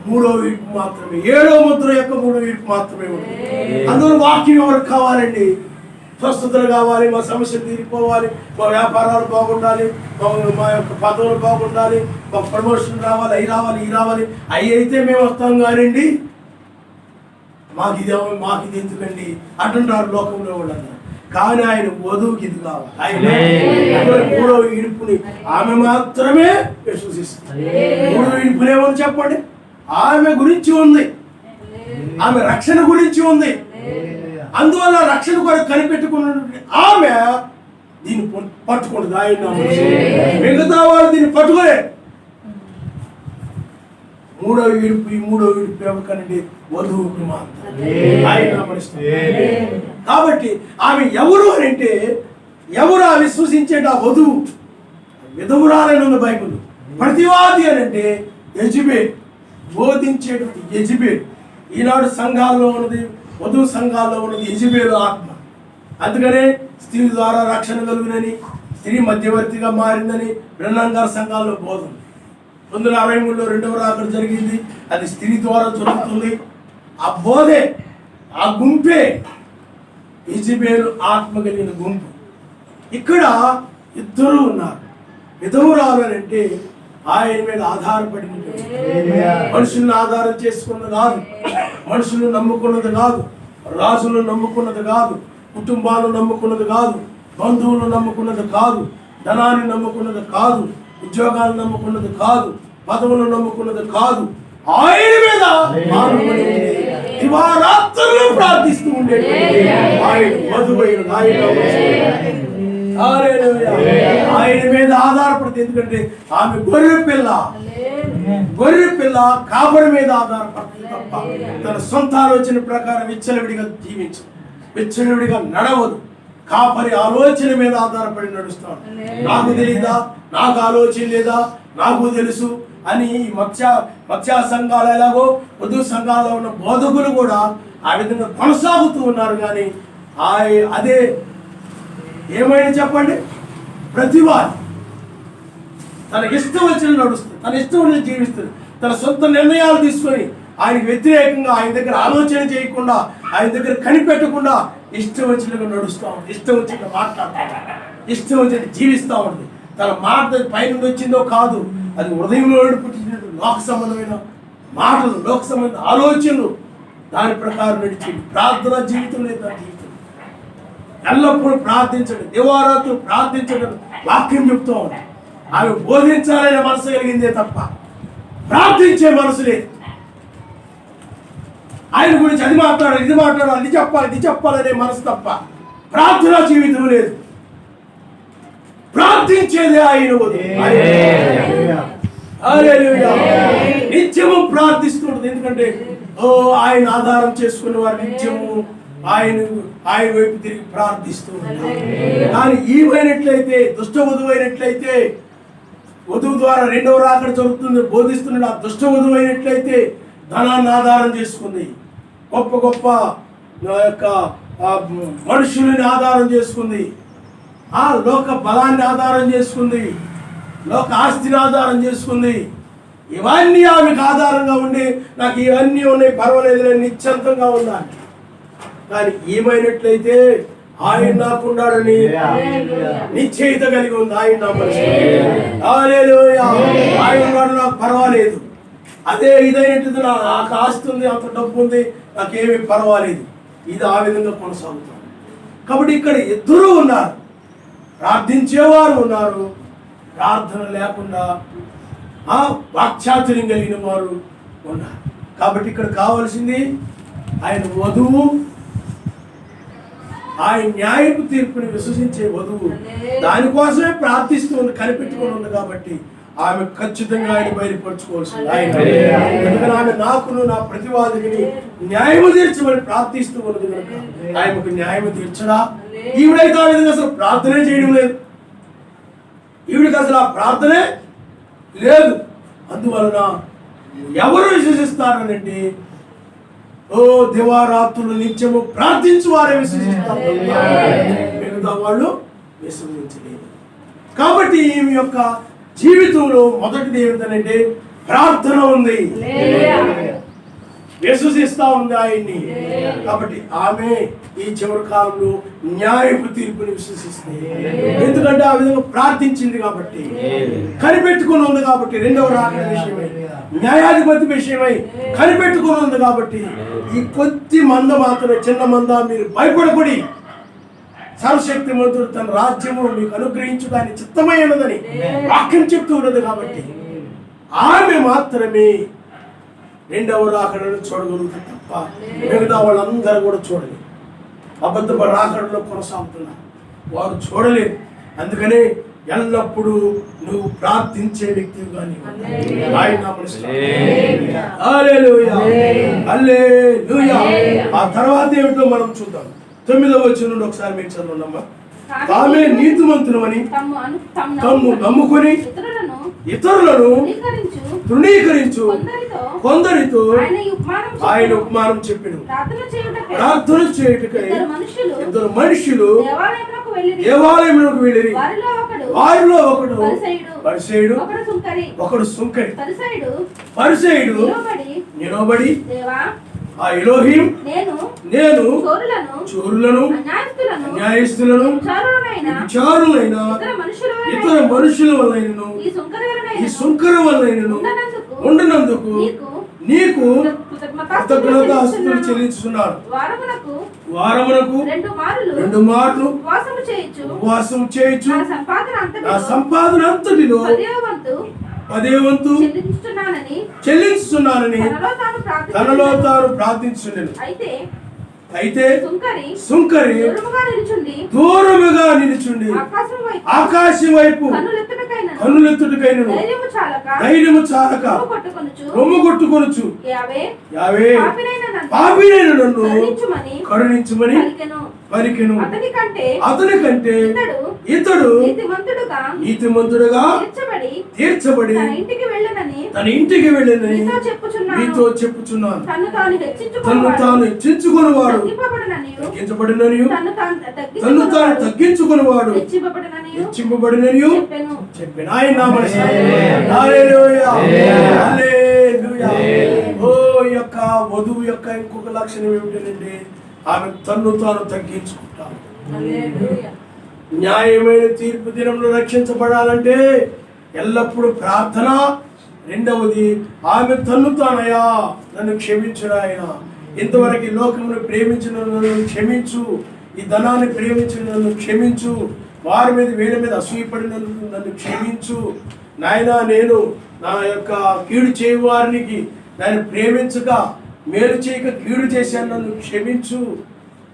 3వ వీపు మాత్రమే, 7వ ముద్ర యొక్క 3వ వీపు మాత్రమే ఉంటుంది. అందులో వాక్యం ఎవరికి కావాలండి? స్వస్థతలు కావాలి, మా సమస్యలు తీరిపోవాలి, మా వ్యాపారాలు బాగుండాలి, మా యొక్క పదవులు బాగుండాలి, మా ప్రమోషన్ రావాలి, అవి రావాలి, ఈ రావాలి. అవి అయితే మేము వస్తాం కానండి, మాకు ఇది ఎందుకండి అంటుంటారు లోకంలో వాళ్ళందరూ. కానీ ఆయన వధువుకి ఇది కావాలి. ఆయన 3వ ఇడుపుని ఆమె మాత్రమే విశ్వసిస్తుంది. 3వ ఇడుపుని ఏమని చెప్పండి? ఆమె గురించి ఉంది, ఆమె రక్షణ గురించి ఉంది. అందువల్ల రక్షణ కొరకు కనిపెట్టుకున్న ఆమె దీన్ని పట్టుకుంటుంది. ఆయన మిగతా వాళ్ళు దీన్ని పట్టుకోలే. 3వ విడుపు, ఈ 3వ విడుపు ఎవరికనండి? వధువుకి మాత్రమే ఆయన గమనిస్తుంది. కాబట్టి ఆమె ఎవరు అని అంటే, ఎవరు ఆ విశ్వసించే ఆ వధువు? విధవురాలని ఉంది బైబుల్. ప్రతివాది అని అంటే యెజబెల్, బోధించేటువంటి యెజబెల్. ఈనాడు సంఘాల్లో ఉన్నది, వధువు సంఘాల్లో ఉన్నది యెజబెల్ ఆత్మ. అందుకనే స్త్రీ ద్వారా రక్షణ కలుగునని, స్త్రీ మధ్యవర్తిగా మారిందని బ్రహ్మం గారి సంఘాల్లో బోధన. 1963లో 2వ రాకడ జరిగింది, అది స్త్రీ ద్వారా జరుగుతుంది. ఆ బోధే, ఆ గుంపే యెజబెల్ ఆత్మ కలిగిన గుంపు. ఇక్కడ ఇద్దరు ఉన్నారు. విధవురాలు అని అంటే ఆయన మీద ఆధారపడి మనుషుల్ని ఆధారం చేసుకున్నది కాదు, మనుషులను నమ్ముకున్నది కాదు, రాజులను నమ్ముకున్నది కాదు, కుటుంబాలను నమ్ముకున్నది కాదు, బంధువులను నమ్ముకున్నది కాదు, ధనాన్ని నమ్ముకున్నది కాదు, ఉద్యోగాలను నమ్ముకున్నది కాదు, పదవులను నమ్ముకున్నది కాదు. ఆయన మీద దివారాత్రులు ప్రార్థిస్తూ ఉండేది ఆయన మధువైన ఆయన మీద ఆధారపడుతుంది. ఎందుకంటే ఆమె గొర్రె పిల్ల కాపరి మీద ఆధారపడుతుంది తప్ప తన సొంత ఆలోచన ప్రకారం విచ్చలవిడిగా జీవించదు, విచ్చలవిడిగా నడవదు. కాపరి ఆలోచన మీద ఆధారపడి నడుస్తాడు. నాకు తెలీదా, నాకు ఆలోచన లేదా, నాకు తెలుసు అని మత్స్య సంఘాలు ఎలాగో వధు సంఘాల్లో ఉన్న బోధకులు కూడా ఆ విధంగా కొనసాగుతూ ఉన్నారు. కానీ అదే ఏమైనా చెప్పండి, ప్రతివాది తనకి ఇష్టం వచ్చిన నడుస్తుంది, తన ఇష్టం వచ్చిన జీవిస్తుంది, తన సొంత నిర్ణయాలు తీసుకొని ఆయనకు వ్యతిరేకంగా, ఆయన దగ్గర ఆలోచన చేయకుండా, ఆయన దగ్గర కనిపెట్టకుండా ఇష్టం వచ్చినట్టు నడుస్తూ ఉంది, ఇష్టం వచ్చినట్టు మాట్లాడుతూ, ఇష్టం వచ్చినట్టు జీవిస్తూ ఉంది. తన మాట పైనుండి వచ్చిందో కాదు, అది హృదయంలో పుట్టినట్టు లోక సంబంధమైన మాటలు, లోక సంబంధమైన ఆలోచనలు, దాని ప్రకారం నడిచింది. ప్రార్థన జీవితం లేదు తన జీవితం. ఎల్లప్పుడూ ప్రార్థించండి, దివారాత్రులు ప్రార్థించడం వాక్యం చెప్తూ ఉంది. ఆమె బోధించాలనే మనసు కలిగిందే తప్ప ప్రార్థించే మనసు లేదు. ఆయన గురించి అది మాట్లాడాలి, ఇది మాట్లాడాలి, ఇది చెప్పాలనే మనసు తప్ప ప్రార్థనా జీవితం లేదు. ప్రార్థించేదే ఆయన నిత్యము ప్రార్థిస్తుంటది. ఎందుకంటే ఆయన ఆధారం చేసుకున్న వారు నిత్యము ఆయన వైపు తిరిగి ప్రార్థిస్తూ ఉంటారు. కానీ ఈవైనట్లయితే, దుష్ట వధువు అయినట్లయితే, వధువు ద్వారా 2వ రాకడ జరుగుతుంది బోధిస్తున్నాడు. ఆ దుష్ట వధువు అయినట్లయితే ధనాన్ని ఆధారం చేసుకుంది, గొప్ప గొప్ప యొక్క మనుషులని ఆధారం చేసుకుంది, ఆ లోక బలాన్ని ఆధారం చేసుకుంది, లోక ఆస్తిని ఆధారం చేసుకుంది. ఇవన్నీ ఆమెకు ఆధారంగా ఉండి నాకు ఇవన్నీ ఉన్నాయి పర్వాలేదు నేను నిశ్చంతంగా ఉన్నాను. కానీ ఏమైనట్లయితే ఆయన నాకున్నాడని నిశ్చయిత కలిగి ఉంది. ఆయన ఆయన నాకు పర్వాలేదు, అదే ఇదైనట్టు నాకు ఆస్తి ఉంది, అంత డబ్బు ఉంది, నాకేమీ పర్వాలేదు. ఇది ఆ విధంగా కొనసాగుతాం. కాబట్టి ఇక్కడ ఇద్దరు ఉన్నారు, ప్రార్థించేవారు ఉన్నారు, ప్రార్థన లేకుండా వాక్చాతుర్యం కలిగిన వారు ఉన్నారు. కాబట్టి ఇక్కడ కావాల్సింది ఆయన వధువు, ఆయన న్యాయపు తీర్పుని విశ్వసించే వధువు. దానికోసమే ప్రార్థిస్తూ ఉంది, కనిపెట్టుకుని ఉంది. కాబట్టి ఆమె ఖచ్చితంగా ఆయన బయలుపరచుకోవాల్సింది. ఆయన ఎందుకంటే ఆమె నాకును నా ప్రతివాదిని న్యాయము తీర్చమని ప్రార్థిస్తూ ఉన్నది కనుక ఆయనకు న్యాయము తీర్చడా? ఈవిడైతే ఆ విధంగా అసలు ప్రార్థనే చేయడం లేదు, ఈవిడికి అసలు ఆ ప్రార్థనే లేదు. అందువలన ఎవరు విశ్వసిస్తారనంటే దివారాత్రులు నిత్యము ప్రార్థించు వారే విశ్వసిస్తారు, మిగతా వాళ్ళు విశ్వసించలేదు. కాబట్టి ఈమె యొక్క జీవితంలో మొదటిది ఏమిటంటే ప్రార్థన ఉంది, విశ్వసిస్తా ఉంది ఆయన్ని. కాబట్టి ఆమె ఈ చివరి కాలంలో న్యాయపు తీర్పుని విశ్వసిస్తుంది. ఎందుకంటే ఆ విధంగా ప్రార్థించింది కాబట్టి, కనిపెట్టుకుని ఉంది కాబట్టి, రెండవ రాకడ విషయమై న్యాయాధిపతి విషయమై కనిపెట్టుకుని ఉంది కాబట్టి, ఈ కొద్ది మంద మాత్రమే, చిన్న మంద, మీరు భయపడకూడి, సర్వశక్తిమంతుడు తన రాజ్యము మీకు అనుగ్రహించడానికి చిత్తమైనదని వాక్యం చెప్తూ ఉన్నది. కాబట్టి ఆమె మాత్రమే రెండవ రాకడను చూడగలుగుతుంది తప్ప మిగతా వాళ్ళందరూ కూడా చూడలేదు. అబద్ధ రాకడలో కొనసాగుతున్నారు, వారు చూడలేదు. అందుకనే ఎల్లప్పుడూ నువ్వు ప్రార్థించే వ్యక్తిగా ఆ తర్వాత ఏమిటో మనం చూద్దాం. 9వ వచనం నుండి ఒకసారి మీకు చదవండమ్మా. తామే నీతిమంతులమని తమ్ము నమ్ముకొని ఇతరులను తృణీకరించు కొందరితో ఆయన ఉపమానం చెప్పిను. ప్రార్థన చేయుటకై ఇద్దరు మనుషులు దేవాలయంలోకి వెళ్ళిరి. వారిలో ఒకడు పరిసయ్యుడు, ఒకడు సుంకరి. పరిసయ్యుడు నిలబడి ఆ ఎలోహిం నేను చోరులను న్యాయస్తులను విచారులైన ఇతర మనుషుల వలనను ఈ సుంకరి వలనను ఉండనందుకు నీకు కృతజ్ఞతాస్తుతులు చెల్లించుచున్నారు. వారమునకు 2 మార్లు ఉపవాసం చేయొచ్చు. నా సంపాదన అంతటిలో 10వ వంతు చెల్లించుచున్నానని తనలో తాను ప్రార్థించుచుండెను. అయితే సుంకరి దూరముగా నిలుచుండి ఆకాశం వైపు కన్నులెత్తుటకైన ధైర్యము చాలక రొమ్ము కొట్టుకొనుచు యావే పాపినైన నన్ను కరుణించుమని పలికెను. అతని కంటే ఇతడు నీతిమంతుడుగా తీర్చబడి తన ఇంటికి వెళ్ళనని మీతో చెప్పుచున్నాను. తను తాను హెచ్చించుకునేవాడు తగ్గించబడినని, తను తాను తగ్గించుకునేవాడు హెచ్చింపబడినని చెప్పాను. ఆయన యొక్క వధువు యొక్క ఇంకొక లక్షణం ఏమిటంటే ఆమె తన్ను తాను తగ్గించుకుంటాను. న్యాయమైన తీర్పు దినంలో రక్షించబడాలంటే ఎల్లప్పుడూ ప్రార్థన. రెండవది ఆమె తన్ను తానయ్యా నన్ను క్షమించు ఆయన, ఇంతవరకు లోకమును ప్రేమించిన నన్ను క్షమించు, ఈ ధనాన్ని ప్రేమించిన నన్ను క్షమించు, వారి మీద వీళ్ళ మీద అసూయపడిన నన్ను క్షమించు నాయనా, నేను నా యొక్క కీడు చేయవారికి దాన్ని ప్రేమించక మేలు చేయక కీడు చేశాను, నన్ను క్షమించు.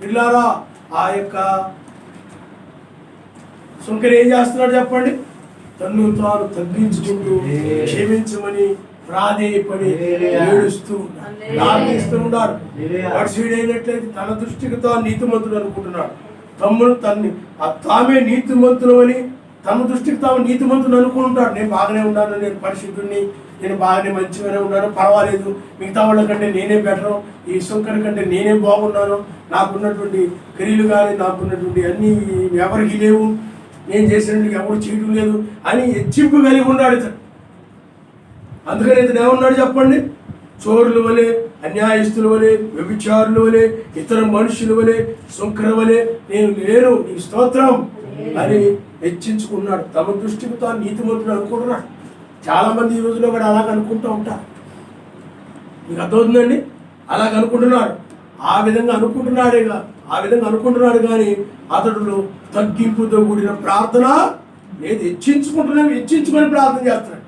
పిల్లారా, ఆ యొక్క సుంకరి ఏం చేస్తున్నాడు చెప్పండి? తన్ను తాను తగ్గించుకుంటూ క్షమించమని ప్రాధేయపడి ఏడుస్తూ ప్రార్థిస్తూ ఉన్నారు. అయినట్లయితే తన దృష్టికి తాను నీతిమంతుడు అనుకుంటున్నాడు. తమ్ముడు తామే నీతిమంతులు అని తమ దృష్టికి తాము నీతిమంతుడు అనుకుంటాడు. నేను బాగానే ఉన్నాను, నేను పరిశుద్ధుడిని, నేను బాగానే మంచిగానే ఉన్నాను, పర్వాలేదు, మిగతా వాళ్ళ కంటే నేనే బెటరు, ఈ సుంకరి కంటే నేనే బాగున్నాను, నాకున్నటువంటి క్రియలు కానీ నాకున్నటువంటి అన్నీ ఎవరికి లేవు, నేను చేసినట్టు ఎవరు చేయడం లేదు అని హెచ్చింపు కలిగి ఉన్నాడు ఇతను. అందుకని ఇతను ఏమన్నాడు చెప్పండి? చోరుల వలె, అన్యాయస్తుల వలె, వ్యభిచారుల వలె, ఇతర మనుషుల వలె, సుంకర వలె నేను లేను, నీ స్తోత్రం అని హెచ్చించుకున్నాడు. తమ దృష్టికి తాను నీతిమంతుడు అనుకుంటున్నాడు. చాలా మంది ఈ రోజులో కూడా అలాగ అనుకుంటూ ఉంటారు. మీకు అర్థమవుతుందండి? అలాగ అనుకుంటున్నాడు. ఆ విధంగా అనుకుంటున్నాడు కానీ అతడు తగ్గింపుతో కూడిన ప్రార్థన లేదు. హెచ్చించుకొని ప్రార్థన చేస్తున్నాడు.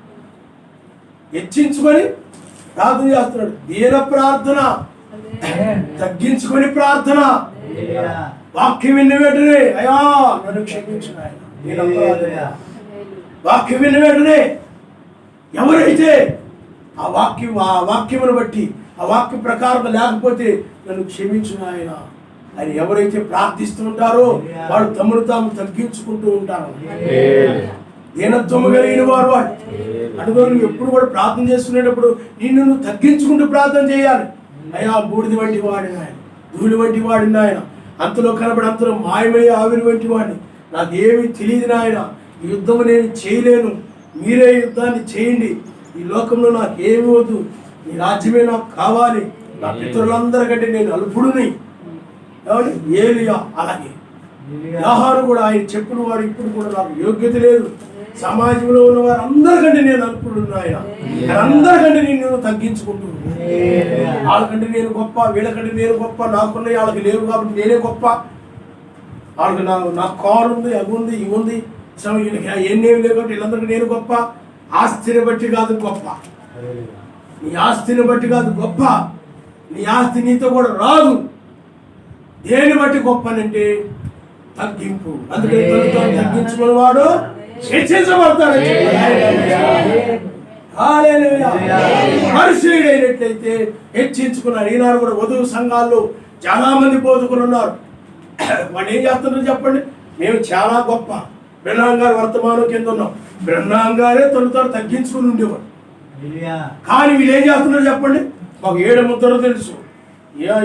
దీన ప్రార్థన, తగ్గించుకొని ప్రార్థన. వాక్యం విన్న వెంటనే అయ్యా నన్ను క్షమించు నాయనా, వాక్యం విన్న వెంటనే ఎవరైతే ఆ వాక్యమును బట్టి ఆ వాక్య ప్రకారం లేకపోతే నన్ను క్షమించు నాయన అని ఎవరైతే ప్రార్థిస్తూ ఉంటారో వాడు తమను తాము తగ్గించుకుంటూ ఉంటారు. దీనత్వము కలిగిన వాడు అందుకని నువ్వు ఎప్పుడు కూడా ప్రార్థన చేసుకునేటప్పుడు నువ్వు తగ్గించుకుంటూ ప్రార్థన చేయాలి. అయ్యా బూడిది వంటి వాడిని ఆయన, ధూళి వంటి వాడిని ఆయన, అంతలో కనబడి అంతలో మాయమయ్యే ఆవిరి వంటి వాడిని, నాకేమీ తెలియదు నాయన, ఈ యుద్ధము నేను చేయలేను, మీరే యుద్ధాన్ని చేయండి, ఈ లోకంలో నాకు ఏమి వద్దు, నీ రాజ్యమే నాకు కావాలి, నా పితరులందరికంటే నేను అల్పుడుని. ఏలియా అలాగే, యోహాను కూడా ఆయన చెప్పిన వాడు ఇప్పుడు కూడా నాకు యోగ్యత లేదు, సమాజంలో ఉన్న వారు అందరికంటే నేను అల్పుడున్నా, ఆయన అందరికంటే నేను తగ్గించుకుంటున్నాను. వాళ్ళకంటే నేను గొప్ప, వీళ్ళకంటే నేను గొప్ప, నాకున్నాయి వాళ్ళకి లేవు కాబట్టి నేనే గొప్ప, వాళ్ళకి నాకు కారు ఉంది, అవి ఉంది, ఇవి ఉంది, వీళ్ళకి ఎన్నేమి లేవు కాబట్టి వీళ్ళందరికీ నేను గొప్ప. ఆస్తిని బట్టి కాదు గొప్ప, నీ ఆస్తిని బట్టి కాదు గొప్ప, నీ ఆస్తి నీతో కూడా రాదు. దేని బట్టి గొప్పనంటే తగ్గింపు. అందుకని తగ్గించుకున్న వాడు హెచ్చించబడతాడు. పరిశీలైనట్లయితే హెచ్చించుకున్నారు. ఈనాడు కూడా వధువు సంఘాల్లో చాలా మంది బోధకులు ఉన్నారు. వాళ్ళు ఏం చేస్తున్నారు చెప్పండి? మేము చాలా గొప్ప, బ్రహ్నాం గారు వర్తమానం కింద ఉన్నాం, బ్రహ్నాం గారే తను తగ్గించుకుని ఉండేవాడు. కానీ వీళ్ళు ఏం చేస్తున్నారు చెప్పండి? మాకు 7 ముద్రలు తెలుసు,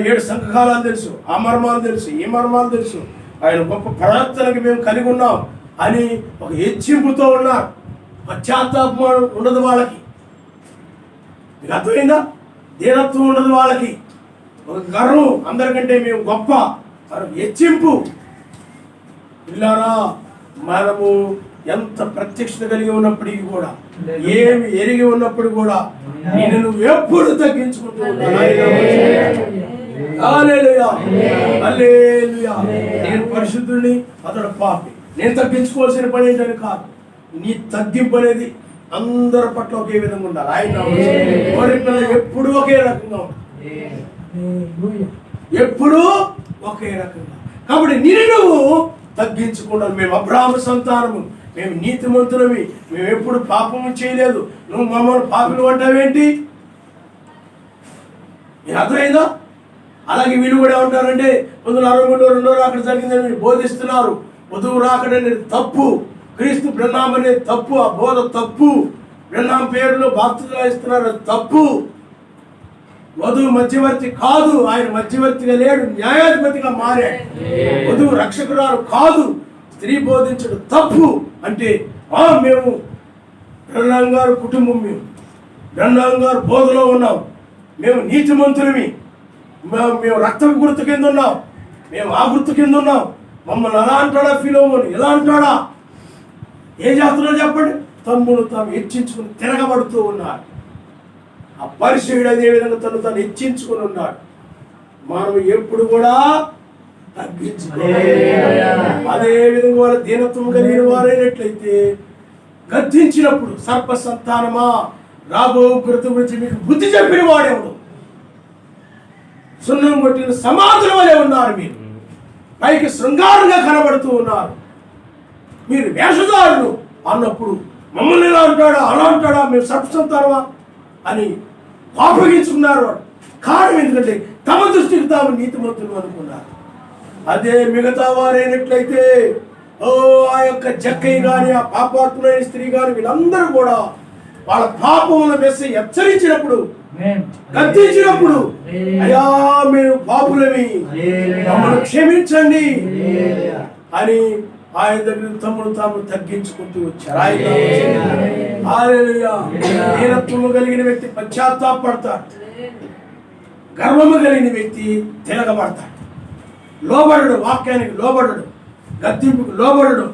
7 సంఘకాలాలు తెలుసు, ఆ మర్మాలు తెలుసు, ఈ మర్మాలు తెలుసు, ఆయన గొప్ప ప్రవర్తనకి మేము కలిగి ఉన్నాం అని ఒక హెచ్చింపుతో ఉన్నారు. పశ్చాత్తాపం ఉండదు వాళ్ళకి. మీకు అర్థమైందా? దీనత్వం ఉండదు వాళ్ళకి. ఒక గర్వం, అందరికంటే మేము గొప్ప, హెచ్చింపు. ఇల్లారా, మనము ఎంత ప్రత్యక్షత కలిగి ఉన్నప్పటికీ కూడా, ఏమి ఎరిగి ఉన్నప్పుడు కూడా నేను నువ్వు ఎప్పుడు తగ్గించుకుంటూ ఉంటాను. నేను పరిశుద్ధుడిని, అతడు పాపి. నేను తగ్గించుకోవాల్సిన పని ఏంటని కాదు, నీ తగ్గింపు అనేది అందరి పట్ల ఒకే విధంగా ఉండాలి. ఆయన ఎప్పుడు ఒకే రకంగా ఉంటుంది, ఎప్పుడూ ఒకే రకంగా. కాబట్టి నువ్వు తగ్గించుకున్నాను. మేము అబ్రాహాము సంతానము, మేము నీతిమంతులమి, మేము ఎప్పుడు పాపము చేయలేదు, నువ్వు మమ్మల్ని పాపులు అంటావేంటి? నేను అర్థమైందా? అలాగే వీళ్ళు కూడా ఏమంటారంటే 1963 రాకడ జరిగిందని మీరు బోధిస్తున్నారు. వధువు రాకడ అనేది తప్పు, క్రీస్తు బ్రహ్నాం అనేది తప్పు, ఆ బోధ తప్పు, బ్రహ్నాం పేరులో బాప్తిజం ఇస్తున్నారు, అది తప్పు. వధువు మధ్యవర్తి కాదు, ఆయన మధ్యవర్తిగా లేడు, న్యాయాధిపతిగా మారాడు. వధువు రక్షకురాలు కాదు, స్త్రీ బోధించడం తప్పు అంటే మేము బ్రహ్నాం గారు కుటుంబం, మేము బ్రహ్నాం గారు బోధలో ఉన్నాం, మేము నీతిమంతులమి, మేము రక్తం గుర్తు కింద ఉన్నాం, మేము ఆ గుర్తు కింద ఉన్నాం, మమ్మల్ని అలా అంటాడా ఫిలోమోను, ఎలా అంటాడా? ఏం చేస్తున్నాడు చెప్పండి? తమ్ముడు తాము హెచ్చించుకుని తిరగబడుతూ ఉన్నారు. ఆ పరిశీలుడు అదే విధంగా తను హెచ్చించుకుని ఉన్నాడు. మనం ఎప్పుడు కూడా తగ్గించుకోవాలి. అదే విధంగా వాళ్ళ దీనత్వం కలిగిన వారైనట్లయితే గద్దించినప్పుడు సర్ప సంతానమా రాబో గుర్తు గురించి మీకు బుద్ధి చెప్పిన వాడేవాడు. సున్నం కొట్టిన సమాధుల వలె ఉన్నారు, మీరు పైకి శృంగారంగా కనబడుతూ ఉన్నారు, మీరు వేషధారులు అన్నప్పుడు మమ్మల్ని ఇలా అంటాడా అలా అంటాడా, మేము సర్ప సంతానమా అని కోపగించుకున్నారు. వాడు కారణం ఎందుకంటే తమ దృష్టికి తాము నీతిమంతులు అనుకున్నారు. అదే మిగతా వారైనట్లయితే ఆ యొక్క జక్కయ్య కానీ, ఆ పాపాత్ములైన స్త్రీ కానీ, వీళ్ళందరూ కూడా వాళ్ళ పాపముల మెస్సయ్య హెచ్చరించినప్పుడు, గద్దించినప్పుడు, అయ్యా మేము పాపులమి, మమ్మల్ని క్షమించండి అని ఆయన దగ్గర తమను తాము తగ్గించుకుంటూ వచ్చారు. దీనత్వము కలిగిన వ్యక్తి పశ్చాత్తాపడతాడు, గర్వము కలిగిన వ్యక్తి తిరగబడతాడు. లోబడడు, వాక్యానికి లోబడడు, గద్దింపుకు లోబడడు.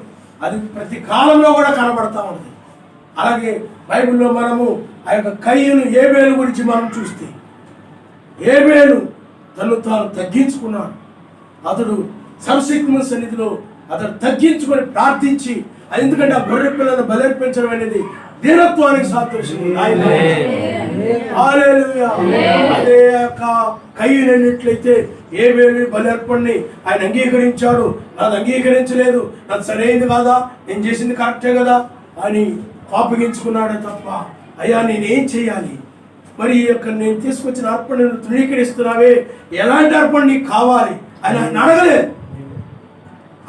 అది ప్రతి కాలంలో కూడా కనబడతా ఉంది. అలాగే బైబిల్లో మనము ఆ యొక్క కయ్యను ఏబేలు గురించి మనం చూస్తే, ఏబేలు తను తాను తగ్గించుకున్నాడు. అతడు సర్వశక్తిమంతుని సన్నిధిలో అతడు తగ్గించుకొని ప్రార్థించి, ఎందుకంటే ఆ గొర్రె పిల్లను బలర్పించడం అనేది దీనత్వానికి సాదృశ్యం. అదే యొక్క కయ్యనట్లయితే ఏబేలు బలర్పణని ఆయన అంగీకరించాడు. నాది అంగీకరించలేదు, నాది సరైనది కాదా, నేను చేసింది కరెక్టే కదా అని కోపగించుకున్నాడే తప్ప, అయ్యా నేనేం చేయాలి, మరి ఈ యొక్క నేను తీసుకొచ్చిన అర్పణను తృణీకరిస్తున్నావే, ఎలాంటి అర్పణ నీకు కావాలి అని ఆయన అడగలేదు.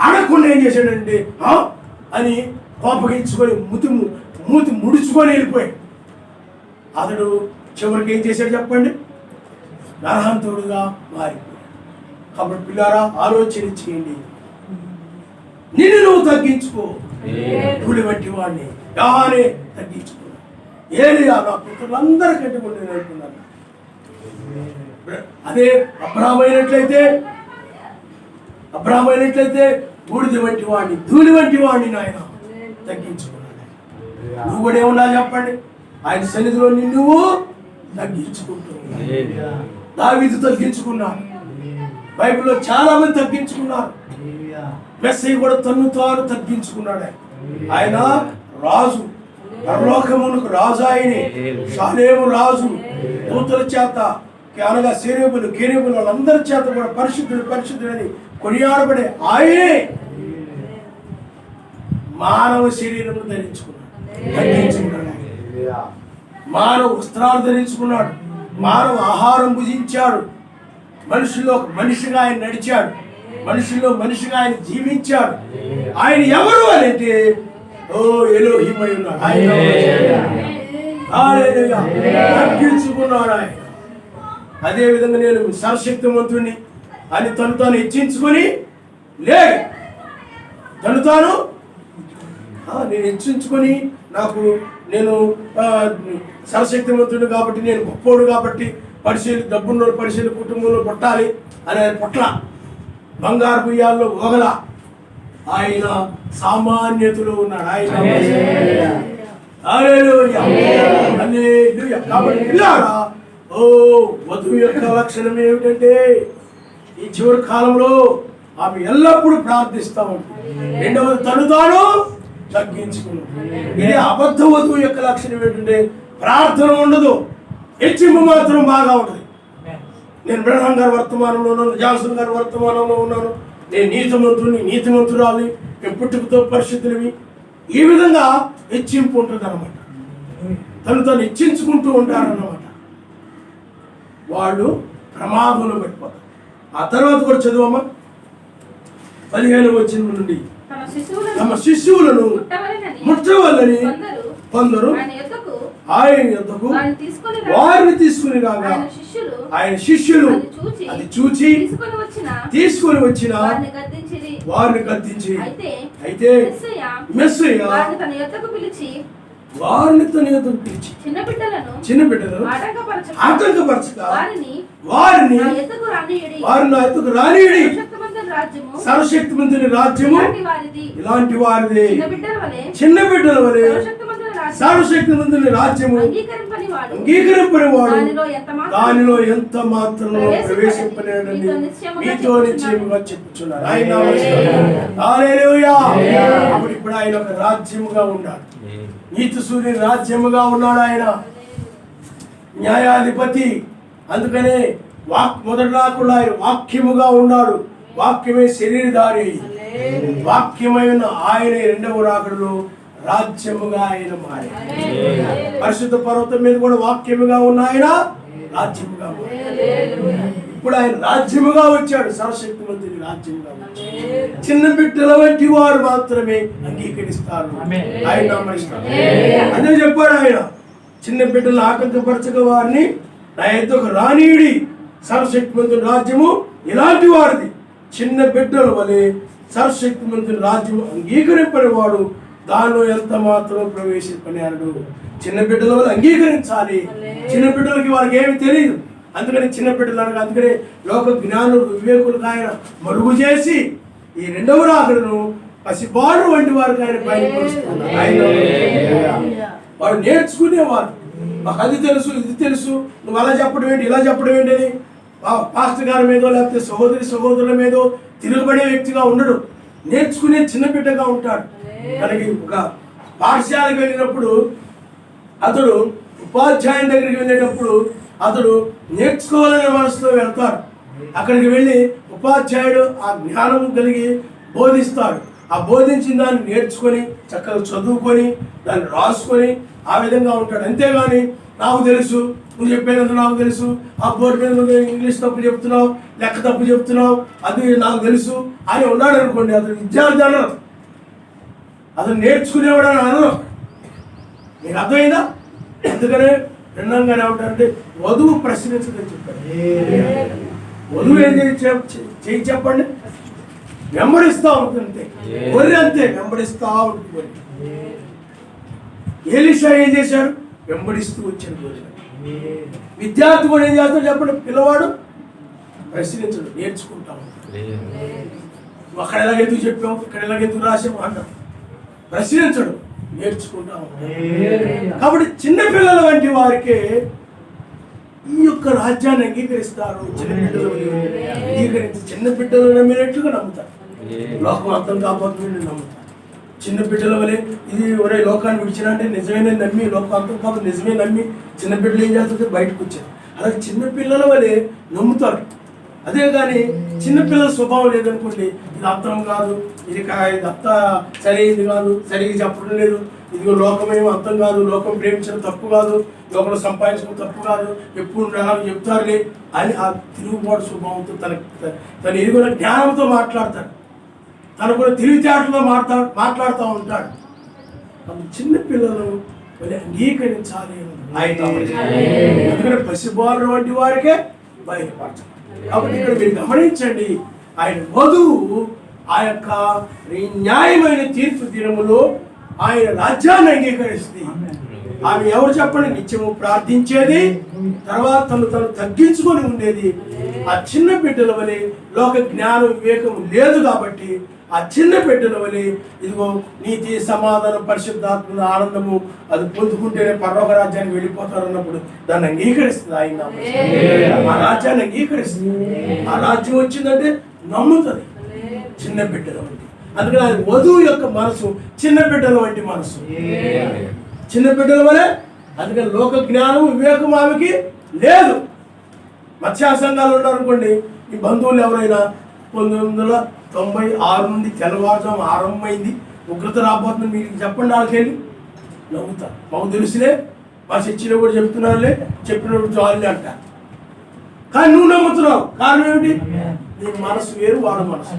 అడగకుండా ఏం చేశాడంటే అని కోపగించుకొని మూతి ముడుచుకొని వెళ్ళిపోయాడు. అతడు చివరికి ఏం చేశాడు చెప్పండి? నరహంతుడుగా మారిపోయాడు. కాబట్టి పిల్లారా, ఆలోచన చేయండి, నిన్ను నువ్వు తగ్గించుకో. ధూళి వంటి వాడిని యాహానే తగ్గించుకో. ఏలియా నా పుత్రులందరికంటే కూడా నేను అనుకున్నాను. అదే అబ్రాహ్మైనట్లయితే బూడిద వంటి వాడిని, ధూళి వంటి వాడిని నాయన తగ్గించుకున్నాడు. నువ్వు కూడా ఏమన్నా చెప్పండి, ఆయన సన్నిధిలో నువ్వు తగ్గించుకుంటున్నావు. దావీదు తగ్గించుకున్నాడు, బైబిల్లో చాలా మంది తగ్గించుకున్నారు. మెస్సయ్య కూడా తన్ను తాను తగ్గించుకున్నాడు. ఆయన రాజు, పరలోకమునకు రాజు, ఆయనే షాలేము రాజు. దూతల చేత అనగా సేరేబులు కేరేబులు వాళ్ళందరి చేత కూడా పరిశుద్ధుడు పరిశుద్ధుడని కొనియాడబడే ఆయనే మానవ శరీరము ధరించుకున్నాడు, తగ్గించుకున్నాడు. మానవ వస్త్రాలు ధరించుకున్నాడు, మానవ ఆహారం భుజించాడు, మనుషుల్లో మనిషిగా ఆయన నడిచాడు, మనుషుల్లో మనిషిగా ఆయన జీవించాడు. ఆయన ఎవరు అని అంటే ఎలోహిం అయి ఉన్నాడు. తగ్గించుకున్నాడు ఆయన. అదే విధంగా నేను సర్వశక్తిమంతుడిని అని తను తాను హెచ్చించుకొని లేడు. తను తాను నేను హెచ్చించుకొని నేను సర్వశక్తిమంతుడు కాబట్టి, నేను గొప్పోడు కాబట్టి, డబ్బున్న పరిశీలి కుటుంబంలో పుట్టాలి అని ఆయన పుట్ల బంగారు బియ్యాల్లో ఓగల. ఆయన సామాన్యతలో ఉన్నాడు. ఆయన కాబట్టి పిల్లారా, వధువు యొక్క లక్షణం ఏమిటంటే ఈ చివరి కాలంలో ఆమె ఎల్లప్పుడూ ప్రార్థిస్తా ఉంటుంది. రెండవది తను తాను తగ్గించుకున్నాడు. ఇది అబద్ధ వధువు యొక్క లక్షణం ఏంటంటే ప్రార్థన ఉండదు, హెచ్చింపు మాత్రం బాగా ఉంటుంది. నేను బ్రహ్మం గారి వర్తమానంలో ఉన్నాను, జాన్సన్ గారి వర్తమానంలో ఉన్నాను, నేను నీతిమంతురాలి, నేను పుట్టుకతో పరిస్థితులవి, ఈ విధంగా హెచ్చింపు ఉంటుంది అన్నమాట. తను హెచ్చించుకుంటూ ఉంటారన్నమాట. వాళ్ళు ప్రమాదంలో పడిపోతారు. ఆ తర్వాత కూడా చదువమ్మా, 15వ వచనం నుండి, తమ శిశువులను ముట్టవలని కొందరు ఆయన యొద్దకు వారిని తీసుకుని రాగా, ఆయన శిష్యులు అది చూచి తీసుకొని వచ్చిన వారిని గద్దించి, అయితే మెస్సయ్య వారిని తన యొద్దకు పిలిచి చిన్న బిడ్డలను ఆటంకపరచక వారిని నా యొద్దకు రానియుడి. సర్వశక్తిమంతుని రాజ్యము ఇలాంటి వారిది. చిన్న బిడ్డల వలె సర్వశక్తిమంతుని రాజ్యము అంగీకరింపని వాడు దానిలో ఎంత మాత్రం ప్రవేశింపలేడని మీతో నిశ్చయముగా చెప్పుచున్నారు. అప్పుడు ఇప్పుడు ఆయన ఒక రాజ్యముగా ఉన్నాడు, నీతి సూర్యుని రాజ్యముగా ఉన్నాడు. ఆయన న్యాయాధిపతి. అందుకనే మొదటి రాకుండా ఆయన వాక్యముగా ఉన్నాడు. వాక్యమే శరీరధారి. వాక్యమైన ఆయన రెండవ రాకడలో రాజ్యముగా ఆయన మారి, పరిశుద్ధ పర్వతం మీద కూడా వాక్యముగా ఉన్న ఆయన రాజ్యముగా మారి. ఇప్పుడు ఆయన రాజ్యముగా వచ్చాడు, సర్వశక్తిమంతుని రాజ్యముగా వచ్చాడు. చిన్న బిడ్డల వంటి వారు మాత్రమే అంగీకరిస్తారు, ఆయన నమ్మరిస్తారు. అదే చెప్పాడు ఆయన. చిన్న బిడ్డలను ఆటంకపరచక వారిని నా యొద్దకు రానీయుడి. సర్వశక్తిమంతుని రాజ్యము ఇలాంటి వారిది. చిన్న బిడ్డల వలె సర్వశక్తిమంతుని రాజ్యము అంగీకరింపని వాడు దానిలో ఎంత మాత్రం ప్రవేశింపనేరడు. చిన్న బిడ్డల వల్ల అంగీకరించాలి. చిన్న బిడ్డలకి వాళ్ళకి ఏమి తెలియదు. అందుకని చిన్న బిడ్డలు అనగా అందుకని లోక జ్ఞానులు వివేకులకు ఆయన మరుగు చేసి ఈ రెండవ రాకడను పసిబాడు వంటి వారికి ఆయన బయలుపరుస్తున్నారు. వాడు నేర్చుకునేవారు. మాకు అది తెలుసు, ఇది తెలుసు, నువ్వు అలా చెప్పడం ఏంటి, ఇలా చెప్పడం ఏంటి అని పాస్టర్ గారి మీదో లేకపోతే సహోదరుల మీదో తిరుగుబడే వ్యక్తిగా ఉండడు. నేర్చుకునే చిన్న బిడ్డగా ఉంటాడు. మనకి ఒక పాఠశాలకు వెళ్ళినప్పుడు అతడు ఉపాధ్యాయుని దగ్గరికి వెళ్ళేటప్పుడు అతడు నేర్చుకోవాలనే మనసుతో వెళ్తాడు. అక్కడికి వెళ్ళి ఉపాధ్యాయుడు ఆ జ్ఞానం కలిగి బోధిస్తాడు. ఆ బోధించిన దాన్ని నేర్చుకొని చక్కగా చదువుకొని దాన్ని రాసుకొని ఆ విధంగా ఉంటాడు. అంతేగాని నాకు తెలుసు, నువ్వు చెప్పేదంతా నాకు తెలుసు, ఆ బోర్డు మీద నువ్వు ఇంగ్లీష్ తప్పు చెప్తున్నావు, లెక్క తప్పు చెప్తున్నావు, అది నాకు తెలుసు అని ఉన్నాడు అనుకోండి, అతను విద్యార్థి అనరు, అతను నేర్చుకునేవాడు అని అనరు. నీకు అర్థమైందా? అందుకనే భిన్నంగానే ఉంటారంటే వధువు ప్రశ్నించదని చెప్పాడు. వధువు ఏం చేయి చెప్పండి, వెంబడిస్తా ఉంటుంది. గొర్రె అంతే, వెంబడిస్తా ఉంటుంది. ఎలీషా ఏం చేశాడు? వెంబడిస్తూ వచ్చాడు గొర్రె. విద్యార్థి కూడా ఏం చేస్తాడు చెప్పండి? పిల్లవాడు ప్రశ్నించడు, నేర్చుకుంటా ఉంటాడు. అక్కడ ఎలాగెందుకు చెప్పాము, ఇక్కడ ఎలాగెందుకు రాసాము అంటాం. ప్రశ్నించడు, నేర్చుకుంటా ఉంటాడు. కాబట్టి చిన్నపిల్లల వంటి వారికే ఈ యొక్క రాజ్యాన్ని అంగీకరిస్తారు. చిన్నపిల్లలు అంగీకరించి చిన్న బిడ్డలు నమ్మినట్లుగా నమ్ముతారు. లోకం అర్థం కాకపోతుంది నమ్ముతారు. చిన్న బిడ్డల వలె ఇది ఒరే లోకాన్ని విడిచినా అంటే నిజమే నమ్మి, లోకం అర్థం కాదు నిజమే నమ్మి చిన్న బిడ్డలు ఏం చేస్తుంటే బయటకు వచ్చారు. అలాగే చిన్నపిల్లల వలె నమ్ముతారు. అదే కానీ చిన్నపిల్లల స్వభావం లేదనుకోండి, ఇది అర్థం కాదు, ఇది అంతా సరైనది కాదు, సరిగ్గా చెప్పడం లేదు, ఇదిగో లోకమేమో అర్థం కాదు, లోకం ప్రేమించడం తప్పు కాదు, లోకంలో సంపాదించడం తప్పు కాదు, ఎప్పుడు అలాగే చెప్తారులే అని ఆ తిరుగుబాటు స్వభావంతో తన ఎదుగున జ్ఞానంతో మాట్లాడతాడు. తను కూడా తెలివితేటలో మాట్లాడుతూ ఉంటాడు. చిన్నపిల్లలు అంగీకరించాలి అందుకని పసిబాలు వంటి వారికే బయలుపరచాలి. కాబట్టి ఇక్కడ మీరు గమనించండి, ఆయన వధువు ఆ యొక్క న్యాయమైన తీర్పు దినములో ఆయన రాజ్యాన్ని అంగీకరిస్తుంది. ఆమె ఎవరు చెప్పండి? నిత్యము ప్రార్థించేది, తర్వాత తను తగ్గించుకొని ఉండేది. ఆ చిన్న బిడ్డల వలె లోక జ్ఞానం వివేకం లేదు కాబట్టి ఆ చిన్న బిడ్డల వలె ఇదిగో నీతి సమాధానం పరిశుద్ధాత్మ ఆనందము అది పొందుకుంటేనే పరలోక రాజ్యానికి వెళ్ళిపోతారు అన్నప్పుడు దాన్ని అంగీకరిస్తుంది. ఆయన ఆ రాజ్యాన్ని అంగీకరిస్తుంది. ఆ రాజ్యం వచ్చిందంటే నమ్ముతుంది చిన్న బిడ్డల వంటి. అందుకని అది వధువు యొక్క మనసు చిన్న బిడ్డల వంటి మనసు, చిన్న బిడ్డల వలె. అందుకని లోక జ్ఞానం వివేకం ఆమెకి లేదు. మత్స్యా సంఘాలు ఉన్నారనుకోండి, ఈ బంధువులు ఎవరైనా 1996 నుండి తెల్లవారుజాము ఆరంభమైంది, ఉగ్రత రాబోతుంది మీకు చెప్పండి, వాళ్ళకెళ్ళి నవ్వుతారు. మాకు తెలుసులే, మా చర్చిలో కూడా చెప్తున్నారులే, చెప్పినప్పుడు చాలులే అంట. కానీ నువ్వు నమ్ముతున్నావు. కారణం ఏమిటి? నీ మనసు వేరు, వాడు మనసు.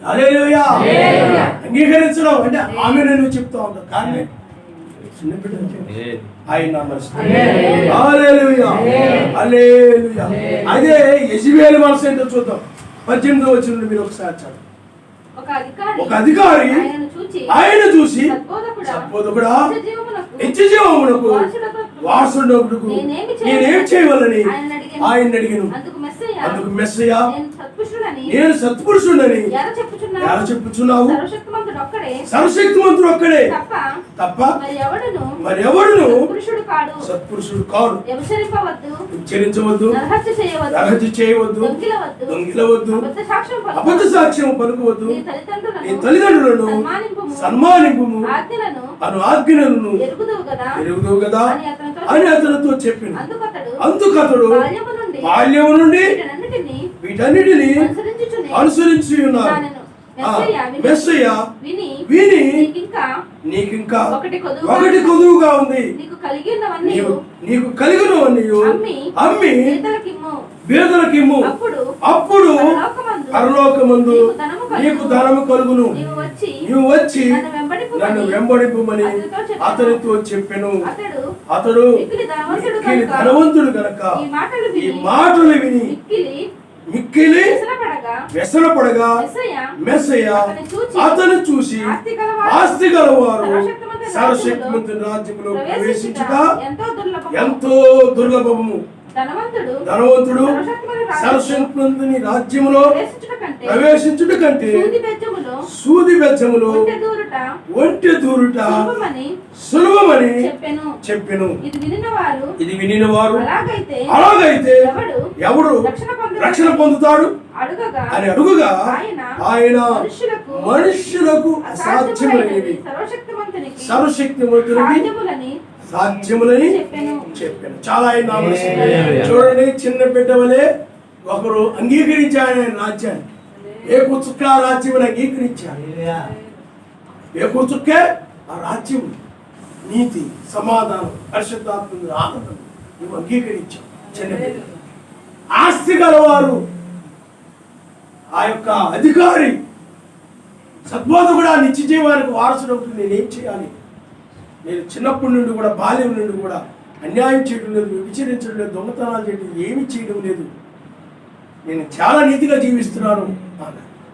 హల్లెలూయా. అంగీకరించడం అంటే ఆమె నువ్వు చెప్తా ఉంటావు. కానీ చిన్న బిడ్డ ఆయన హల్లెలూయా హల్లెలూయా. అదే యెజబెలు మనసు ఏంటో చూద్దాం. 18వ వచనం మీరు ఒకసారి చదవండి. ఒక అధికారి ఆయన చూసి సద్బోధకుడా, నిత్యజీవమునకు వారసుడగుటకు నేనేం చేయవలని ఆయన అడిగాను. అందుకు మెస్సయ్యా, నేను సత్పురుషుడని ఎలా చెప్పుచున్నావు? సర్వశక్తిమంతుడు ఒక్కడే తప్ప మరి ఎవడును సత్పురుషుడు కాడు. ఉచ్చరించవద్దు, నరహత్య చేయవద్దు, దొంగిలవద్దు, అబద్ధ సాక్ష్యం పలుకవద్దు, నీ తల్లిదండ్రులను సన్మానింపుము అను ఆజ్ఞలను ఎరుగుదువు కదా అని అతనితో చెప్పిన. అందుకతడు బాల్యము నుండి వీటన్నిటిని అనుసరించి ఉన్నారు. మెస్సయ్య విని నీకింకా ఒకటి కొదువుగా ఉంది, నీకు కలిగినవన్నీ అమ్మి బీదలకిమ్ము, అప్పుడు పరలోకమందు నీకు ధనము కలుగును. నీవు వచ్చి నన్ను వెంబడింపుమని అతనితో చెప్పెను. అతడు మిక్కిలి ధనవంతుడు గనక ఈ మాటలు విని మిక్కిలి వ్యసనపడగా మెస్సయ్య అతను చూసి ఆస్తి గలవారు సర్వశక్తిమంతుని రాజ్యంలో ప్రవేశించుట ఎంతో దుర్లభము. ధనవంతుడు సర్వశక్తిమంతుని రాజ్యములో ప్రవేశించుట కంటే సూది బెచ్చములో ఒంటె దూరుట సులభమని చెప్పెను. ఇది వినిన వారు అలాగైతే ఎవడు రక్షణ పొందుతాడు అని అడుగుగా ఆయన మనుష్యులకు అసాధ్యమైనవి సర్వశక్తిమంతునికి సాధ్యములని చెప్పాను. చాలా చూడండి, చిన్న బిడ్డ వలె ఒకరు అంగీకరించాడు ఆయన రాజ్యాన్ని. ఏ చుక్క రాజ్యం అంగీకరించాడు. ఏ చుక్కే ఆ రాజ్యం నీతి సమాధానం పరిశుద్ధాత్మ ఆనందం నువ్వు అంగీకరించావు. చిన్న బిడ్డ ఆస్తి గలవారు ఆ యొక్క అధికారి సద్బోధ కూడా నిత్య జీవానికి వారసుడు. నేనేం చేయాలి? నేను చిన్నప్పటి నుండి కూడా బాల్యం నుండి కూడా అన్యాయం చేయడం లేదు, విచరించడం లేదు, దొంగతనాలు చేయడం ఏమి చేయడం లేదు, నేను చాలా నీతిగా జీవిస్తున్నాను.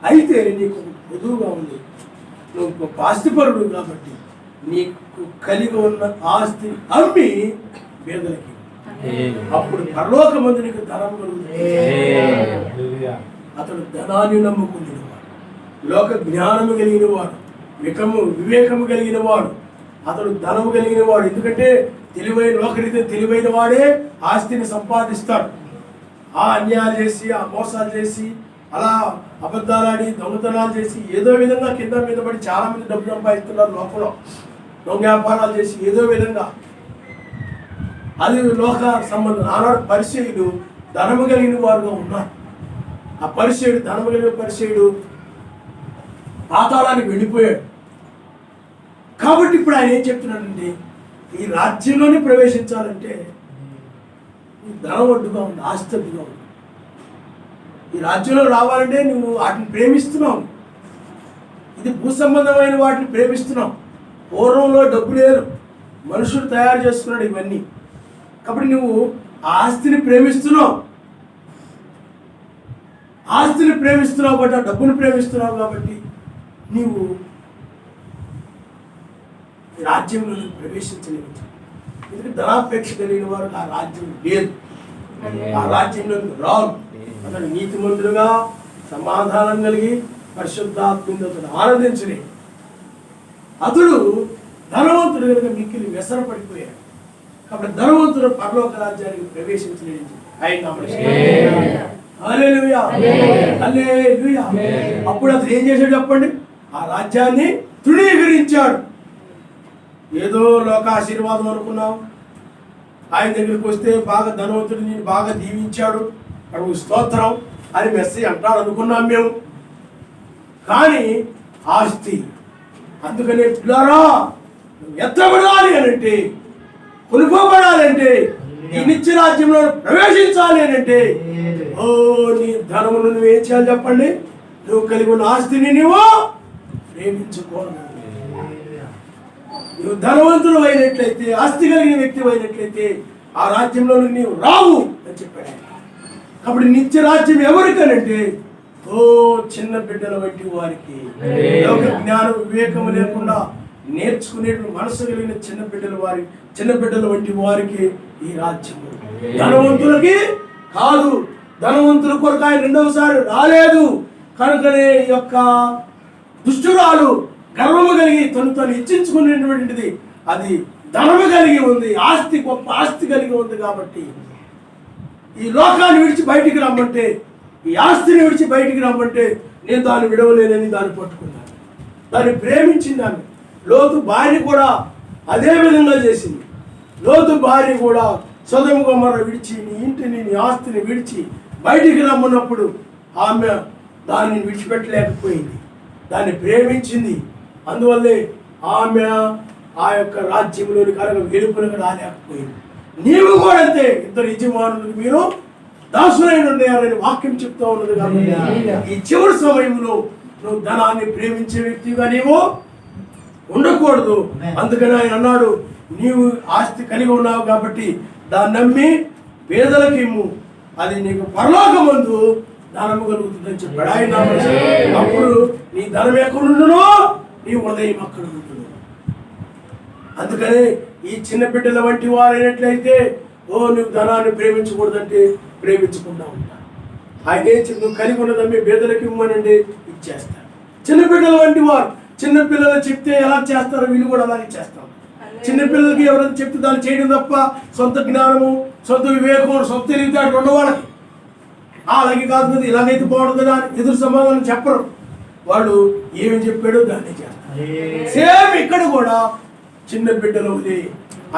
అయితే నీకు పొదువుగా ఉంది, నువ్వు ఆస్తిపరుడు కాబట్టి నీకు కలిగి ఉన్న ఆస్తి అమ్మి పేదలకి, అప్పుడు పరలోకమందు నీకు ధనం కలుగుతుంది. అతడు ధనాన్ని నమ్ముకునేవాడు, లోక జ్ఞానము కలిగిన వాడు, వివేకము కలిగిన వాడు, అతడు ధనము కలిగిన వాడు. ఎందుకంటే లోకరీతే తెలివైన వాడే ఆస్తిని సంపాదిస్తాడు. ఆ అన్యాయాలు చేసి, ఆ మోసాలు చేసి, అలా అబద్ధాలాడి దొంగతనాలు చేసి ఏదో విధంగా కింద మీద పడి చాలా మంది డబ్బు సంపాదిస్తున్నారు లోకంలో. దొంగ వ్యాపారాలు చేసి ఏదో విధంగా అది లోక సంబంధం. ఆనాడు పరిచయుడు ధనము కలిగిన వారుగా ఉన్నారు. ఆ పరిచయుడు ధనము కలిగిన పరిచయుడు పాతాళానికి వెళ్ళిపోయాడు. కాబట్టి ఇప్పుడు ఆయన ఏం చెప్తున్నాడంటే, ఈ రాజ్యంలోనే ప్రవేశించాలంటే ధనవడ్డుగా ఉంది, ఆస్తిగా ఉంది. ఈ రాజ్యంలో రావాలంటే నువ్వు వాటిని ప్రేమిస్తున్నావు. ఇది భూ సంబంధమైన వాటిని ప్రేమిస్తున్నావు. పూర్వంలో డబ్బు లేదు, మనుషులు తయారు చేసుకున్నాడు ఇవన్నీ. కాబట్టి నువ్వు ఆస్తిని ప్రేమిస్తున్నావు. ఆస్తిని ప్రేమిస్తున్నావు కాబట్టి, ఆ డబ్బుని ప్రేమిస్తున్నావు కాబట్టి నీవు రాజ్యంలో ప్రవేశించలేదు. ఎందుకంటే ధనాపేక్ష కలిగిన వారు ఆ రాజ్యం లేదు, ఆ రాజ్యంలో రాదు. అతను నీతిమంతుడుగా సమాధానం కలిగి పరిశుద్ధాత్మతో అతను ఆనందించలే. అతడు ధనవంతుడు కనుక మిక్కిలి వ్యసనపడిపోయాడు. కాబట్టి ధనవంతుడు పరలోక రాజ్యానికి ప్రవేశించలేదు. హల్లెలూయా, హల్లెలూయా. అప్పుడు అతను ఏం చేశాడు చెప్పండి? ఆ రాజ్యాన్ని తృణీకరించాడు. ఏదో లోక ఆశీర్వాదం అనుకున్నాం, ఆయన దగ్గరికి వస్తే బాగా ధనవంతుడు నేను బాగా దీవించాడు, అడుగు స్తోత్రం అని మెస్సేజ్ అంటాడు అనుకున్నాం మేము. కానీ ఆస్తి, అందుకనే పిల్లరా ఎత్తబడాలి అనంటే, కొనుక్కోబడాలంటే, ఈ నిత్య రాజ్యంలో ప్రవేశించాలి అనంటే, ఓ నీ ధనమును నువ్వేం చేయాలి చెప్పండి? నువ్వు కలిగి ఉన్న ఆస్తిని నువ్వు ప్రేమించుకోవాలి. నువ్వు ధనవంతుడు అయినట్లయితే, ఆస్తి కలిగిన వ్యక్తి అయినట్లయితే ఆ రాజ్యంలో నీవు రావు అని చెప్పాడు. కాబట్టి నిత్య రాజ్యం ఎవరికనంటే, ఓ చిన్న బిడ్డల వంటి వారికి, లోక జ్ఞానం వివేకము లేకుండా నేర్చుకునే మనసు కలిగిన చిన్న బిడ్డల వంటి వారికి ఈ రాజ్యము. ధనవంతులకి కాదు. ధనవంతుల కొరకు ఆయన రెండవసారి రాలేదు. కనుకనే ఈ యొక్క దుష్టురాలు గర్వము కలిగి తను హెచ్చించుకునేటువంటిది అది ధనము కలిగి ఉంది, ఆస్తి గొప్ప ఆస్తి కలిగి ఉంది. కాబట్టి ఈ లోకాన్ని విడిచి బయటికి రమ్మంటే, ఈ ఆస్తిని విడిచి బయటికి రమ్మంటే నేను దాన్ని విడవలేనని దాన్ని పట్టుకున్నాను, దాన్ని ప్రేమించిందాన్ని. లోతు భార్య కూడా అదే విధంగా చేసింది. లోతు భార్య కూడా సొదొమ గొమొర్రా విడిచి, నీ ఇంటిని నీ ఆస్తిని విడిచి బయటికి రమ్మన్నప్పుడు ఆమె దాన్ని విడిచిపెట్టలేకపోయింది, దాన్ని ప్రేమించింది. అందువల్లే ఆమె ఆ యొక్క రాజ్యంలోని కనుక వెలుపులకు రాలేకపోయింది. నీవు కూడా అంతే, ఇద్దరు యజమానులకు మీరు దాసులైన ఉన్నారని వాక్యం చెప్తా ఉన్నది. కాబట్టి ఈ చివరి సమయంలో నువ్వు ధనాన్ని ప్రేమించే వ్యక్తిగా నీవు ఉండకూడదు. అందుకని ఆయన అన్నాడు, నీవు ఆస్తి కలిగి ఉన్నావు కాబట్టి దాన్ని నమ్మి పేదలకు ఇమ్ము, అది నీకు పరలోకమందు ధనము కలుగుతుందని చెప్పాడు ఆయన. అప్పుడు నీ ధనం ఎక్కడుండునో నీ ఉదయం అక్కడ ఉండును. అందుకని ఈ చిన్న బిడ్డల వంటి వారైనట్లయితే, నువ్వు ధనాన్ని ప్రేమించకూడదంటే ప్రేమించకుండా ఉంటా. ఆయన నువ్వు కలిగి ఉన్నదమ్మి పేదలకు ఇవ్వమనండి, ఇచ్చేస్తాను. చిన్న బిడ్డల వంటి వారు, చిన్న పిల్లలు చెప్తే ఎలా చేస్తారో వీళ్ళు కూడా అలాగే చేస్తాం. చిన్న పిల్లలకి ఎవరైనా చెప్తే దాన్ని చేయడం తప్ప సొంత జ్ఞానము, సొంత వివేకం, సొంత తెలివితేటలు ఉన్న వాళ్ళకి అలాగే కాదు కదా, ఇలాగైతే బాగుంటుంది కదా అని ఎదురు సమాధానం చెప్పరు. వాళ్ళు ఏమి చెప్పాడో దాన్ని చేస్తారు. సేమ్ ఇక్కడ కూడా చిన్న బిడ్డలు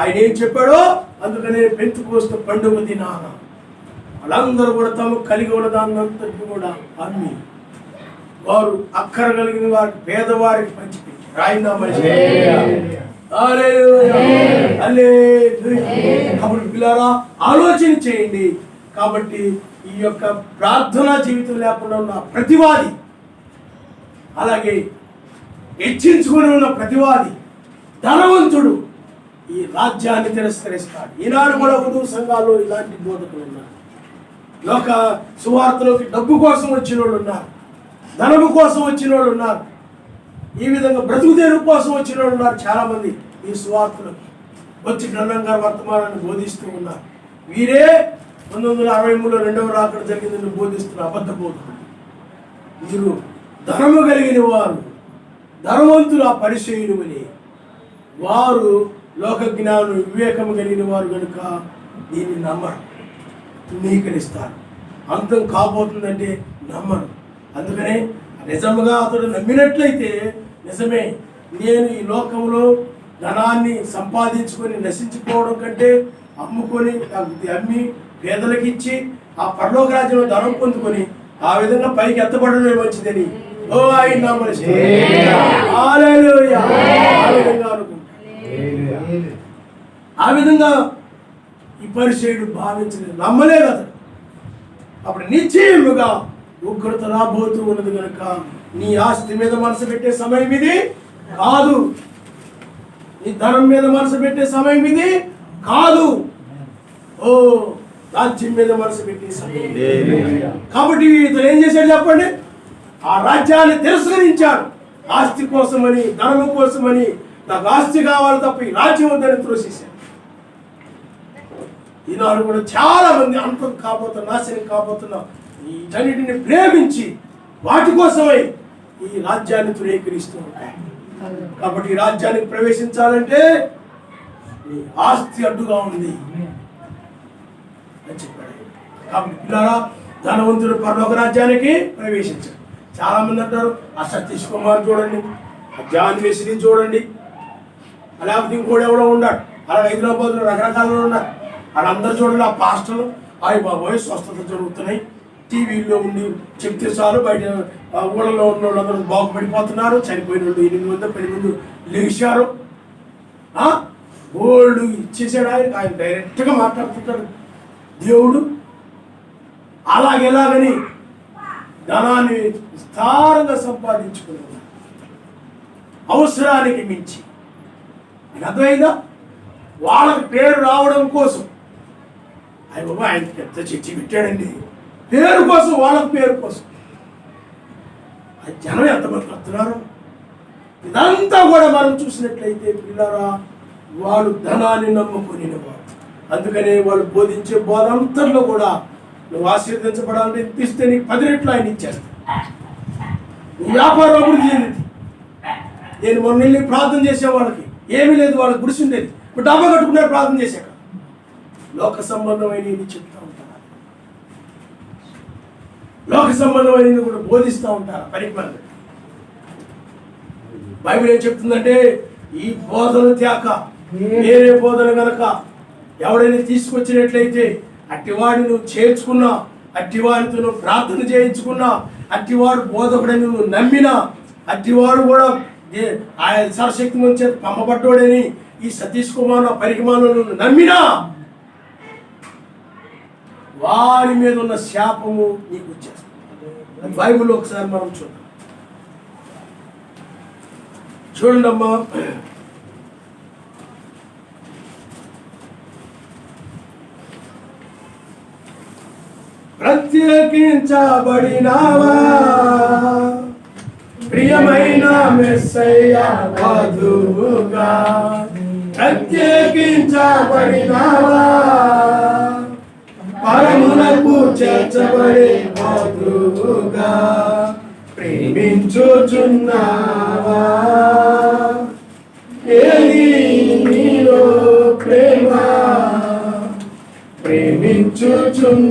ఆయన ఏం చెప్పాడో, అందుకనే పెంతుకోస్తు పండుగ దినాన వాళ్ళందరూ కూడా తమ కలిగి ఉన్న దాన్నంతటి కూడా అమ్మి వారు అక్కర కలిగిన వారికి పేదవారికి పంచిపెట్టి రాయినా కాబట్టి పిల్లారా ఆలోచన చేయండి. కాబట్టి ఈ యొక్క ప్రార్థనా జీవితం లేకుండా ఉన్న ప్రతివాది, అలాగే హెచ్చించుకుని ఉన్న ప్రతివాది, ధనవంతుడు ఈ రాజ్యాన్ని తిరస్కరిస్తాడు. ఈనాడు కూడా ఉదూ సంఘాల్లో ఇలాంటి బోధకులు ఉన్నారు. లోక సువార్తలోకి డబ్బు కోసం వచ్చిన వాళ్ళు ఉన్నారు, ధనము కోసం వచ్చిన వాళ్ళు ఉన్నారు, ఈ విధంగా బ్రతుకుదేరు కోసం వచ్చిన వాళ్ళు ఉన్నారు. చాలామంది ఈ సువార్తలోకి వచ్చి గ్రంథంగా వర్తమానాన్ని బోధిస్తూ ఉన్నారు. వీరే 1963లో రెండవ రాకడ జరిగిందని బోధిస్తున్న అబద్ధ బోధకులు. మీరు ధనము కలిగిన వారు, ధనవంతులు ఆ పరిచయులు అని, వారు లోక జ్ఞానం వివేకము కలిగిన వారు కనుక దీన్ని నమ్మరు, ధృవీకరిస్తారు. అంతం కాబోతుందంటే నమ్మరు. అందుకనే నిజముగా అతడు నమ్మినట్లయితే నిజమే, నేను ఈ లోకంలో ధనాన్ని సంపాదించుకొని నశించిపోవడం కంటే అమ్ముకొని అమ్మి పేదలకు ఇచ్చి ఆ పరలోక రాజ్యంలో ధనం పొందుకొని ఆ విధంగా పైకి ఎత్తబడమే మంచిదని ఆయన ఆ విధంగా ఈ పరిచయుడు భావించలేదు, నమ్మలేదు అతడు. అప్పుడు నిశ్చయముగా ఉగ్రత రాబోతూ ఉన్నది కనుక నీ ఆస్తి మీద మనసు పెట్టే సమయం ఇది కాదు, నీ ధనం మీద మనసు పెట్టే సమయం ఇది కాదు, రాజ్యం మీద మనసు పెట్టే సమయం. కాబట్టి ఇతను ఏం చేశాడు చెప్పండి? ఆ రాజ్యాన్ని తిరస్కరించాడు. ఆస్తి కోసమని, ధనము కోసమని, నాకు ఆస్తి కావాలి తప్ప ఈ రాజ్యం వద్దని త్రోసేశాడు. ఈనాడు కూడా చాలా మంది అంతం కాబోతున్న, నాశనం కాబోతున్న వీటన్నిటిని ప్రేమించి వాటి కోసమై ఈ రాజ్యాన్ని తురీకరిస్తూ ఉంటాయి. కాబట్టి ఈ రాజ్యానికి ప్రవేశించాలంటే ఈ ఆస్తి అడ్డుగా ఉంది అని చెప్పాడు. కాబట్టి పిల్లారా, ధనవంతుడు పరలోక రాజ్యానికి ప్రవేశించాడు. చాలా మంది అంటారు, ఆ సతీష్ కుమార్ చూడండి, ఆ జాన్ వెస్లీ చూడండి, లేకపోతే ఇంకోటి ఎవడో ఉన్నాడు, అలా హైదరాబాద్లో రకరకాలలో ఉన్నారు, వాళ్ళందరూ చూడండి, ఆ పాస్టర్లు అవి బాబోయ్ స్వస్థత జరుగుతున్నాయి, టీవీల్లో ఉండి చెప్తే చాలు బయట ఊళ్ళలో ఉన్న వాళ్ళందరూ బాగుపడిపోతున్నారు, చనిపోయిన వాళ్ళు 8 మంది 10 మంది లేచారు, గోల్డ్ ఇచ్చేసాడు. ఆయన డైరెక్ట్గా మాట్లాడుతుంటాడు దేవుడు. అలాగెలాగని ధనాన్ని విస్తారంగా సంపాదించుకున్నాడు అవసరానికి మించి. నీకు అర్థమైందా? వాళ్ళకి పేరు రావడం కోసం ఆయన పెద్ద చర్చి పెట్టాడండి, పేరు కోసం, వాళ్ళకి పేరు కోసం. అది జనం ఎంతమంది వస్తున్నారు. ఇదంతా కూడా మనం చూసినట్లయితే పిల్లరా, వాళ్ళు ధనాన్ని నమ్ముకుని వారు. అందుకనే వాళ్ళు బోధించే బోధ అంతట్లో కూడా నువ్వు ఆశీర్వదించబడాలంటే ఇస్తే నీకు 10 రెట్లు ఆయన ఇచ్చేస్తాను. నువ్వు వ్యాపారం అభివృద్ధి చెందింది. నేను మొన్న వెళ్ళి ప్రార్థన చేసే వాళ్ళకి ఏమీ లేదు, వాళ్ళకి గుడిసి ఉండేది, ఇప్పుడు డబ్బా కట్టుకున్నారు ప్రార్థన చేశాక. లోక సంబంధమైన చెప్తూ ఉంటారు, లోక సంబంధమైన కూడా బోధిస్తూ ఉంటారు పనికి మంది. బైబిల్ ఏం చెప్తుందంటే, ఈ బోధన త్యాక వేరే బోధన కనుక ఎవడైనా తీసుకొచ్చినట్లయితే అట్టివాడిని నువ్వు చేర్చుకున్నా, అట్టివాడితో నువ్వు ప్రార్థన చేయించుకున్నా, అట్టివాడు బోధకుడని నువ్వు నమ్మినా, అట్టివాడు కూడా ఆయన సరశక్తి నుంచి పంపబడ్డోడని ఈ సతీష్ కుమార్ పరిమాణం నువ్వు నమ్మినా, వారి మీద ఉన్న శాపము నీకు వచ్చేస్తుంది. బైబిల్ ఒకసారి మనం చూద్దాం. చూడండమ్మా, ప్రత్యేకించబడినావా ప్రియమైన మెస్సయ్య వధువుగా, ప్రత్యేకించబడినావా పరమునకు చేర్చబడే వధువుగా, ప్రేమించుచున్నావా ఏది నీలో ప్రేమ, ప్రేమించుచున్నావా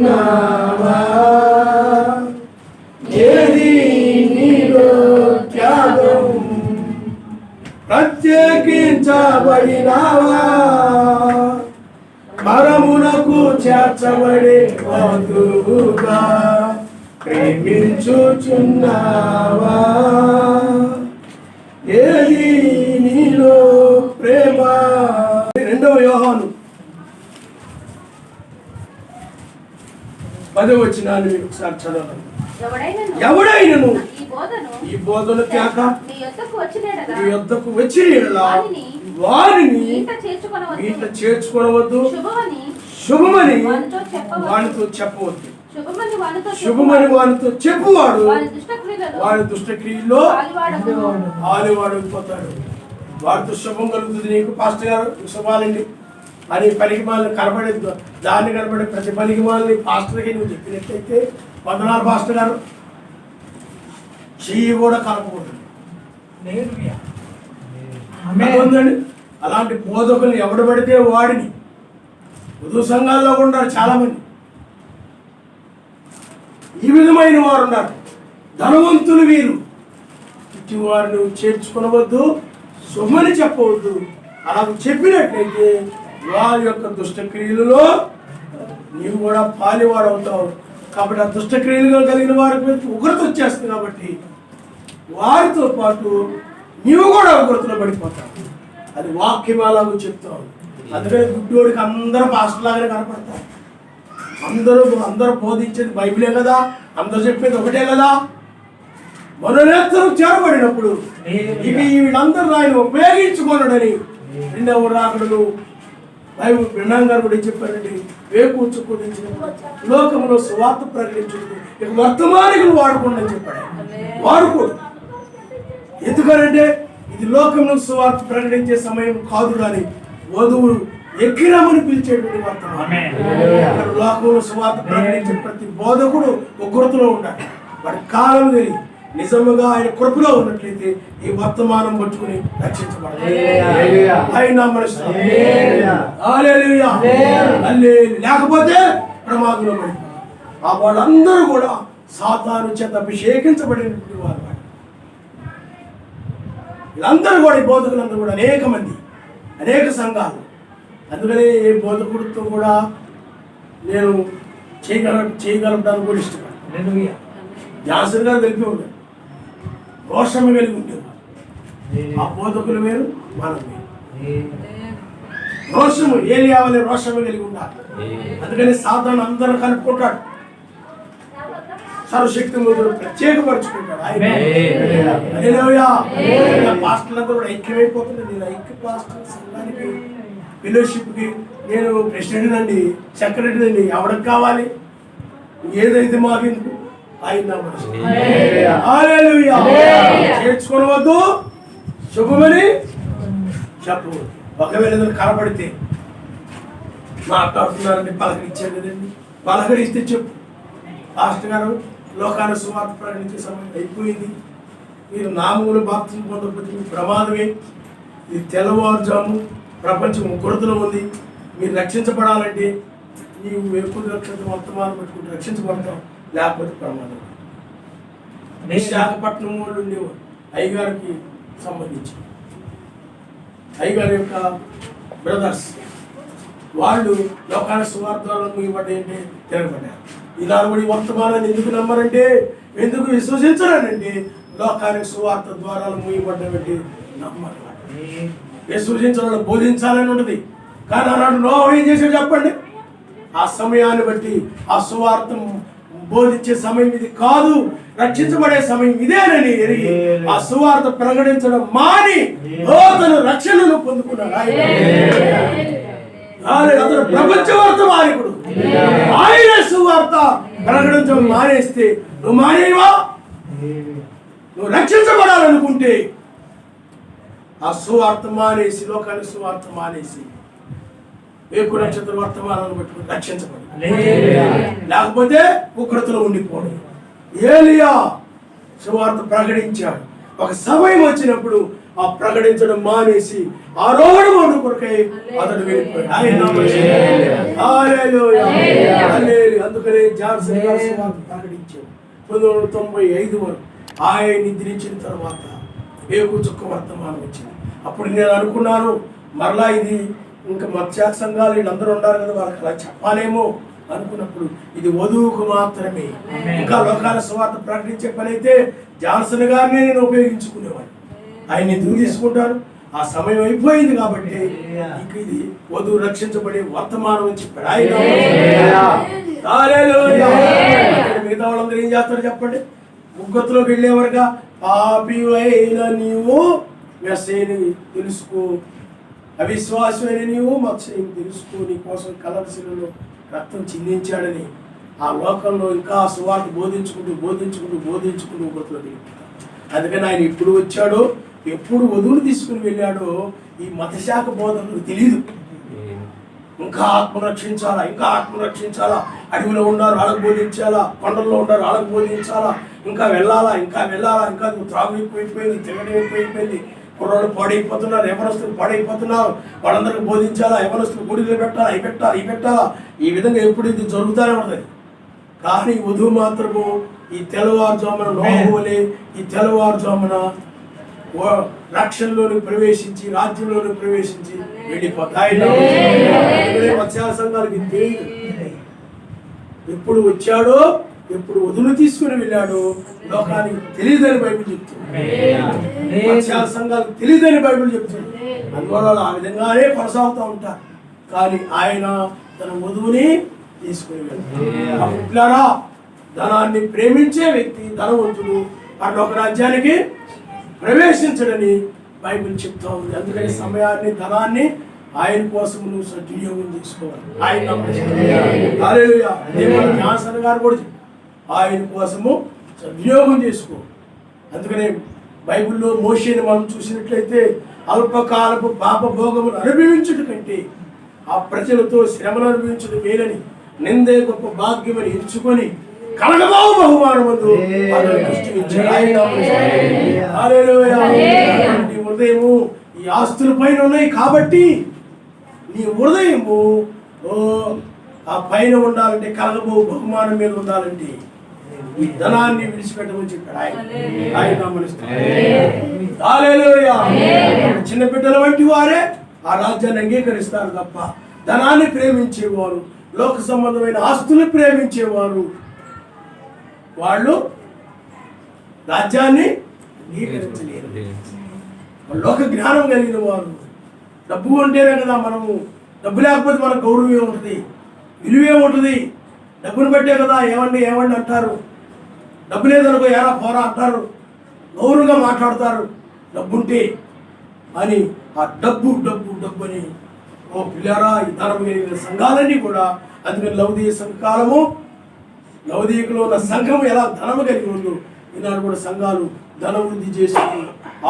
ఏది నీలో త్యాగం, ప్రత్యేకించబడినావా పరమునకు చేర్చబడే వధువుగా, ప్రేమించుచున్నావా ఏది నీలో ప్రేమ. 2వ యోహాను 10వ వచనాన్ని ఒకసారి చదవండి. ఎవడైనను ఈ బోధను కాక నీ యొద్దకు వచ్చిన యెడల వారిని ఇంట చేర్చుకొనవద్దు, శుభమని వానితో చెప్పవద్దు. శుభమని వానితో చెప్పువాడు వాడి దుష్టక్రియల్లో ఆలివాడైపోతాడు. వాడితో శుభం కలుగుతుంది నీకు పాస్టర్ గారు శుభాలండి అని పనికి మాలని కనబడే దాన్ని కనబడే ప్రతి పనికి మాలని పాస్టర్కి నువ్వు చెప్పినట్లయితే వందనాలు పాస్టర్ గారు, చెయ్యి కూడా కలపకూడదు. ఉందండి అలాంటి బోధకులు ఎవడు పడితే వాడిని. వధు సంఘాల్లో కూడా ఉన్నారు చాలామంది, ఈ విధమైన వారు ఉన్నారు. ధనవంతులు వీరు, ఇటు వారిని చేర్చుకొనవద్దు, శుభమని చెప్పవద్దు. అలా చెప్పినట్లయితే వారి యొక్క దుష్టక్రియలలో నీవు కూడా పాలివాడవుతావు. కాబట్టి ఆ దుష్టక్రియలుగా కలిగిన వారికి ఉగ్రత వచ్చేస్తుంది. కాబట్టి వారితో పాటు నీవు కూడా ఉగ్రతలో పడిపోతావు. అది వాక్యం అలాగూ చెప్తావు. అందుకని గుడ్డోడికి అందరూ పాస్టర్ లాగానే కనపడతారు. అందరూ బోధించేది బైబిలే కదా, అందరూ చెప్పేది ఒకటే కదా. మనోనేత్రం చేరబడినప్పుడు ఇక వీళ్ళందరూ ఆయన ఉపయోగించుకోనడని 2వ రాకడలు బైబిల్ బ్రహ్మాం గారు కూడా చెప్పారండి. వేకూర్చుకోదించిన లోకంలో సువార్త ప్రకటించుకుంటూ ఇక వర్తమానికులు వాడుకోండి అని చెప్పాడు. వాడుకోడు. ఎందుకనంటే ఇది లోకంలో సువార్త ప్రకటించే సమయం కాదు, కానీ వధువులు ఎక్కిరమని పిలిచేటువంటి వర్తమానం. లోకంలో సువార్త ప్రకటించే ప్రతి బోధకుడు ఉగ్రతలో ఉండాలి. వాడి కాలం తెలియదు. నిజముగా ఆయన కృపలో ఉన్నట్లయితే ఈ వర్తమానం పట్టుకుని రక్షించబడాలి. లేకపోతే ప్రమాదంలో పడిపోతారు. ఆ వాళ్ళందరూ కూడా సాతాను చేత అభిషేకించబడినటువంటి వారు. వీళ్ళందరూ కూడా ఈ బోధకులందరూ కూడా అనేక మంది, అనేక సంఘాలు. అందుకనే ఏ బోధకుడితో కూడా నేను చేయగలపడానికి కూడా ఇష్టపడతాను. జాన్సన్ గారు తెలిపి ఉంటారు, రోషము కలిగి ఉండేవారు. ఆ బోధకులు వేరు, మనం వేరు. రోషము ఏలియావలే రోషము కలిగి ఉండాలి. అందుకని సాధారణ అందరూ కలుపుకుంటాడు. సర్వశక్తి ప్రత్యేకపరుచుకుంటాడు ఆయన. పాస్టర్లందరూ కూడా ఐక్యమైపోతుంది. నేను ఐక్య పాస్టర్ సంఘానికి ఫెలోషిప్కి నేను ప్రెసిడెంట్ అండి, సెక్రటరీ అండి, ఎవరికి కావాలి ఏదైతే మాకెందుకు ఆయన చేర్చుకోవద్దు, శుభమని చెప్పవద్దు. ఒకవేళ ఏదైనా కనపడితే మాట్లాడుతున్నారని పలకరించారు కదండి, పలకరిస్తే చెప్పు, పాస్టర్ గారు లోకాల సువార్త ప్రకటించే సమయం అయిపోయింది, మీరు నామూలు బాప్తిజం పొందకపోతే మీ ప్రమాదమే, ఇది తెల్లవారుజాము ప్రపంచం ఉగ్రతలో ఉంది, మీరు రక్షించబడాలంటే నీవు ఎక్కువ రక్షణ వర్తమానం పెట్టుకుంటే రక్షించబడతాం, లేకపోతే ప్రమాదం. విశాఖపట్నం వాళ్ళు ఉండేవారు అయ్యగారికి సంబంధించి, అయ్యగారి యొక్క బ్రదర్స్ వాళ్ళు లోకాల సువార్తలను ఇవ్వడంటే తిరగబడ్డారు. ఈనాడు కూడా ఈ వర్తమానాన్ని ఎందుకు నమ్మరంటే, ఎందుకు విశ్వసించరానంటే లోకానికి సువార్త ద్వారాలు మూయబడ్డబట్టి నమ్మరు. విశ్వసించాలని బోధించాలని ఉంటుంది. కానీ ఆనాడు నోవహు ఏం చేశాడు చెప్పండి? ఆ సమయాన్ని బట్టి ఆ సువార్త బోధించే సమయం ఇది కాదు, రక్షించబడే సమయం ఇదేనని ఎరిగి ఆ సువార్త ప్రకటించడం మాని తన రక్షణను పొందుకున్నాడు. అతను ప్రపంచ వర్తమానికుడు. ఆయన సువార్త ప్రకటించడం మానేస్తే నువ్వు మానేవా? నువ్వు రక్షించబడాలనుకుంటే ఆ సువార్త మానేసి, లోకానికి సువార్త మానేసి వేకు నక్షత్ర వర్తమానాలను పెట్టుకుని రక్షించబడు. లేకపోతే ఉగ్రతలో ఉండిపోవడం. ఏలియా సువార్త ప్రకటించాడు. ఒక సమయం వచ్చినప్పుడు ఆ ప్రకటించడం మానేసి ఆరోహణ కొరకై అతడు వెళ్ళిపోయాడు. అందుకనే జాన్సన్ గారు సువార్త ప్రకటించాడు. 1995 వరకు ఆయన నిద్రించిన తర్వాత వేకు చుక్క వర్తమానం వచ్చింది. అప్పుడు నేను అనుకున్నాను, మరలా ఇది ఇంకా మత్స్య సంఘాలు వీళ్ళందరూ ఉన్నారు కదా, వాళ్ళకి అలా చెప్పాలేమో అనుకున్నప్పుడు ఇది వధువుకు మాత్రమే. ఇంకా లోకాల సువార్త ప్రకటించే పని అయితే జాన్సన్ గారిని నేను ఉపయోగించుకునేవాడిని. ఆయన్ని ఎందుకు తీసుకుంటాను? ఆ సమయం అయిపోయింది కాబట్టి ఇంక ఇది వధువు రక్షించబడే వర్తమానం అని చెప్పాడు ఆయన. మిగతా వాళ్ళందరూ ఏం చేస్తారు చెప్పండి? ముగ్గతులోకి వెళ్ళేవరగా పాపివైన నీవు మెస్సీని తెలుసుకో, అవిశ్వాసమైన నీవు మత్స్యం తెలుసుకో, నీ కోసం కలవశిలలో రక్తం చిందించాడని ఆ లోకంలో ఇంకా సువార్త బోధించుకుంటూ ఉగ్రతలో దిగుతాడు. అందుకని ఆయన ఎప్పుడు వచ్చాడో, ఎప్పుడు వధువులు తీసుకుని వెళ్ళాడో ఈ మతశాఖ బోధకులకు తెలియదు. ఇంకా ఆత్మ రక్షించాలా, అడవిలో ఉన్నారు వాళ్ళకు బోధించాలా, కొండల్లో ఉన్నారు వాళ్ళకు బోధించాలా, ఇంకా వెళ్ళాలా, ఇంకా త్రాగు ఎక్కువైపోయింది, తినడం ఎక్కువైపోయింది, కుర్రోళ్ళు పాడైపోతున్నారు, యవనస్తులు పాడైపోతున్నారు, వాళ్ళందరికీ బోధించాలా, యవనస్తులు గుడిలో పెట్టాలా, ఇవి పెట్టాలా, ఈ విధంగా ఎప్పుడు ఇది జరుగుతూనే ఉంటుంది. కానీ వధువు మాత్రము ఈ తెల్లవారుజామున నోహువలే ఈ తెల్లవారుజామున రక్షణలోనికి ప్రవేశించి, రాజ్యంలోనికి ప్రవేశించి వెళ్ళిపోతాయి. మత్స్య సంఘాలకి తెలియదు ఎప్పుడు వచ్చాడో, ఎప్పుడు వధువును తీసుకుని వెళ్ళాడో లోకానికి తెలియదని బైబిల్ చెప్తుంది. మత్స్య సంఘాలకు తెలియదని బైబిల్ చెప్తుంది. అందువల్ల ఆ విధంగానే కొనసాగుతూ ఉంటారు. కానీ ఆయన తన వధువుని తీసుకుని వెళ్తారు. ధనాన్ని ప్రేమించే వ్యక్తి ధనవంతుడు పరలోక రాజ్యానికి ప్రవేశించడని బైబిల్ చెప్తా ఉంది. అందుకని సమయాన్ని, ధనాన్ని ఆయన కోసం నువ్వు సద్వినియోగం చేసుకోవాలి. ఆయన జాన్సన్ గారు కూడా ఆయన కోసము సద్వినియోగం చేసుకో. అందుకనే బైబిల్లో మోషేని మనం చూసినట్లయితే అల్పకాలపు పాప భోగమును అనుభవించుట కంటే ఆ ప్రజలతో శ్రమను అనుభవించడం మేలని, నిందే గొప్ప భాగ్యమని ఎంచుకొని కలగబావు బహుమానమందు నీ హృదయము ఈ ఆస్తుల పైన ఉన్నాయి కాబట్టి నీ హృదయము ఆ పైన ఉండాలంటే, కలగబావు బహుమానం మీద ఉండాలంటే ఈ ధనాన్ని విడిచిపెట్టమని చెప్పాడు ఆయన. చిన్న బిడ్డల వంటి వారే ఆ రాజ్యాన్ని అంగీకరిస్తారు తప్ప ధనాన్ని ప్రేమించేవారు, లోక సంబంధమైన ఆస్తులు ప్రేమించేవారు వాళ్ళు రాజ్యాన్ని అంగీకరించలేరు. లోక జ్ఞానం కలిగిన వారు, డబ్బు ఉంటేనే కదా మనము, డబ్బు లేకపోతే మనకు గౌరవం ఏముంటుంది, విలువే ఉంటుంది. డబ్బును బట్టే కదా ఏమండి అంటారు, డబ్బు లేదనుకో ఎరా పోరా అంటారు, గౌరవంగా మాట్లాడతారు డబ్బుంటే అని. ఆ డబ్బు అని ఓ పిల్లరా, ఈ ధనం కలిగిన సంఘాలన్నీ కూడా. అందుకని లౌదీయ సంఘకాలము, లౌదీయకులో ఉన్న సంఘము ఎలా ధనము కలిగి ఉందో ఈనాడు కూడా సంఘాలు ధన వృద్ధి చేసుకుని,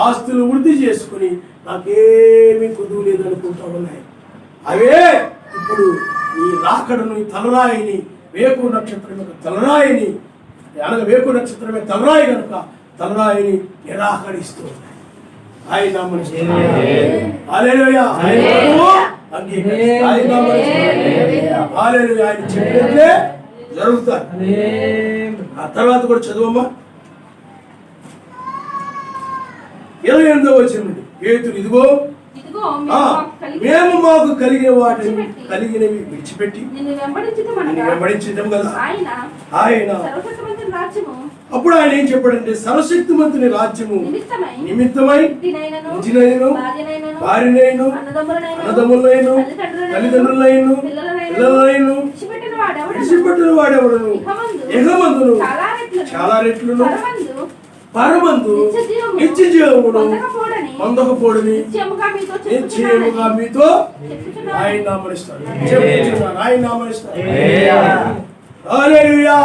ఆస్తులు వృద్ధి చేసుకుని నాకేమీ కొద్దువు లేదు అనుకుంటా ఉన్నాయి. అవే ఇప్పుడు ఈ రాకడను, ఈ తలరాయిని, వేకు నక్షత్రం యొక్క తలరాయిని, అనగా వేకు నక్షత్రమే తలరాయి కనుక తలరాయిని నిరాకరిస్తూ ఉన్నాయి. ఆయన ఆయన చెప్పినట్లే జరుగుతారు. ఆ తర్వాత కూడా చదువమ్మా 28వ వచనం. పేతురు ఇదిగో మేము మాకు కలిగినవి విడిచిపెట్టి వెంబడించడం కదా ఆయన. అప్పుడు ఆయన ఏం చెప్పాడంటే, సర్వశక్తిమంతుని రాజ్యము నిమిత్తమై వారినైను, అన్నదమ్ములైను, తల్లిదండ్రులైను, పిల్లలైను విడిచిపెట్టిన వాడెవడును ఇహమందును చాలా రెట్లును పరమందు నిత్య జీవమును పొందకపోడని నిశ్చయముగా మీతో ఆయన నామనిస్తాడు. చెప్పుచున్నాను, ఆయన నామనిస్తాడు. హల్లెలూయా.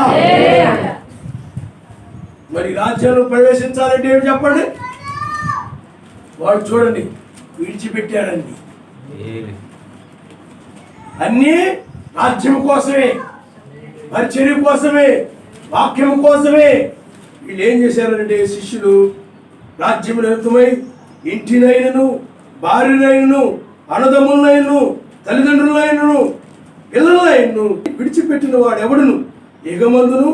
మరి రాజ్యంలో ప్రవేశించాలంటే ఏమి చెప్పండి? వాడు చూడండి విడిచిపెట్టారండి. అన్నీ రాజ్యం కోసమే, పరిచర్య కోసమే, వాక్యం కోసమే. వీళ్ళు ఏం చేశారంటే శిష్యులు రాజ్యం నిమిత్తమై ఇంటినైనను, భార్యనైనను, అన్నదమ్ములైనను, తల్లిదండ్రులైనను, పిల్లలైనను విడిచిపెట్టిన వాడు ఎవడును ఏగమందును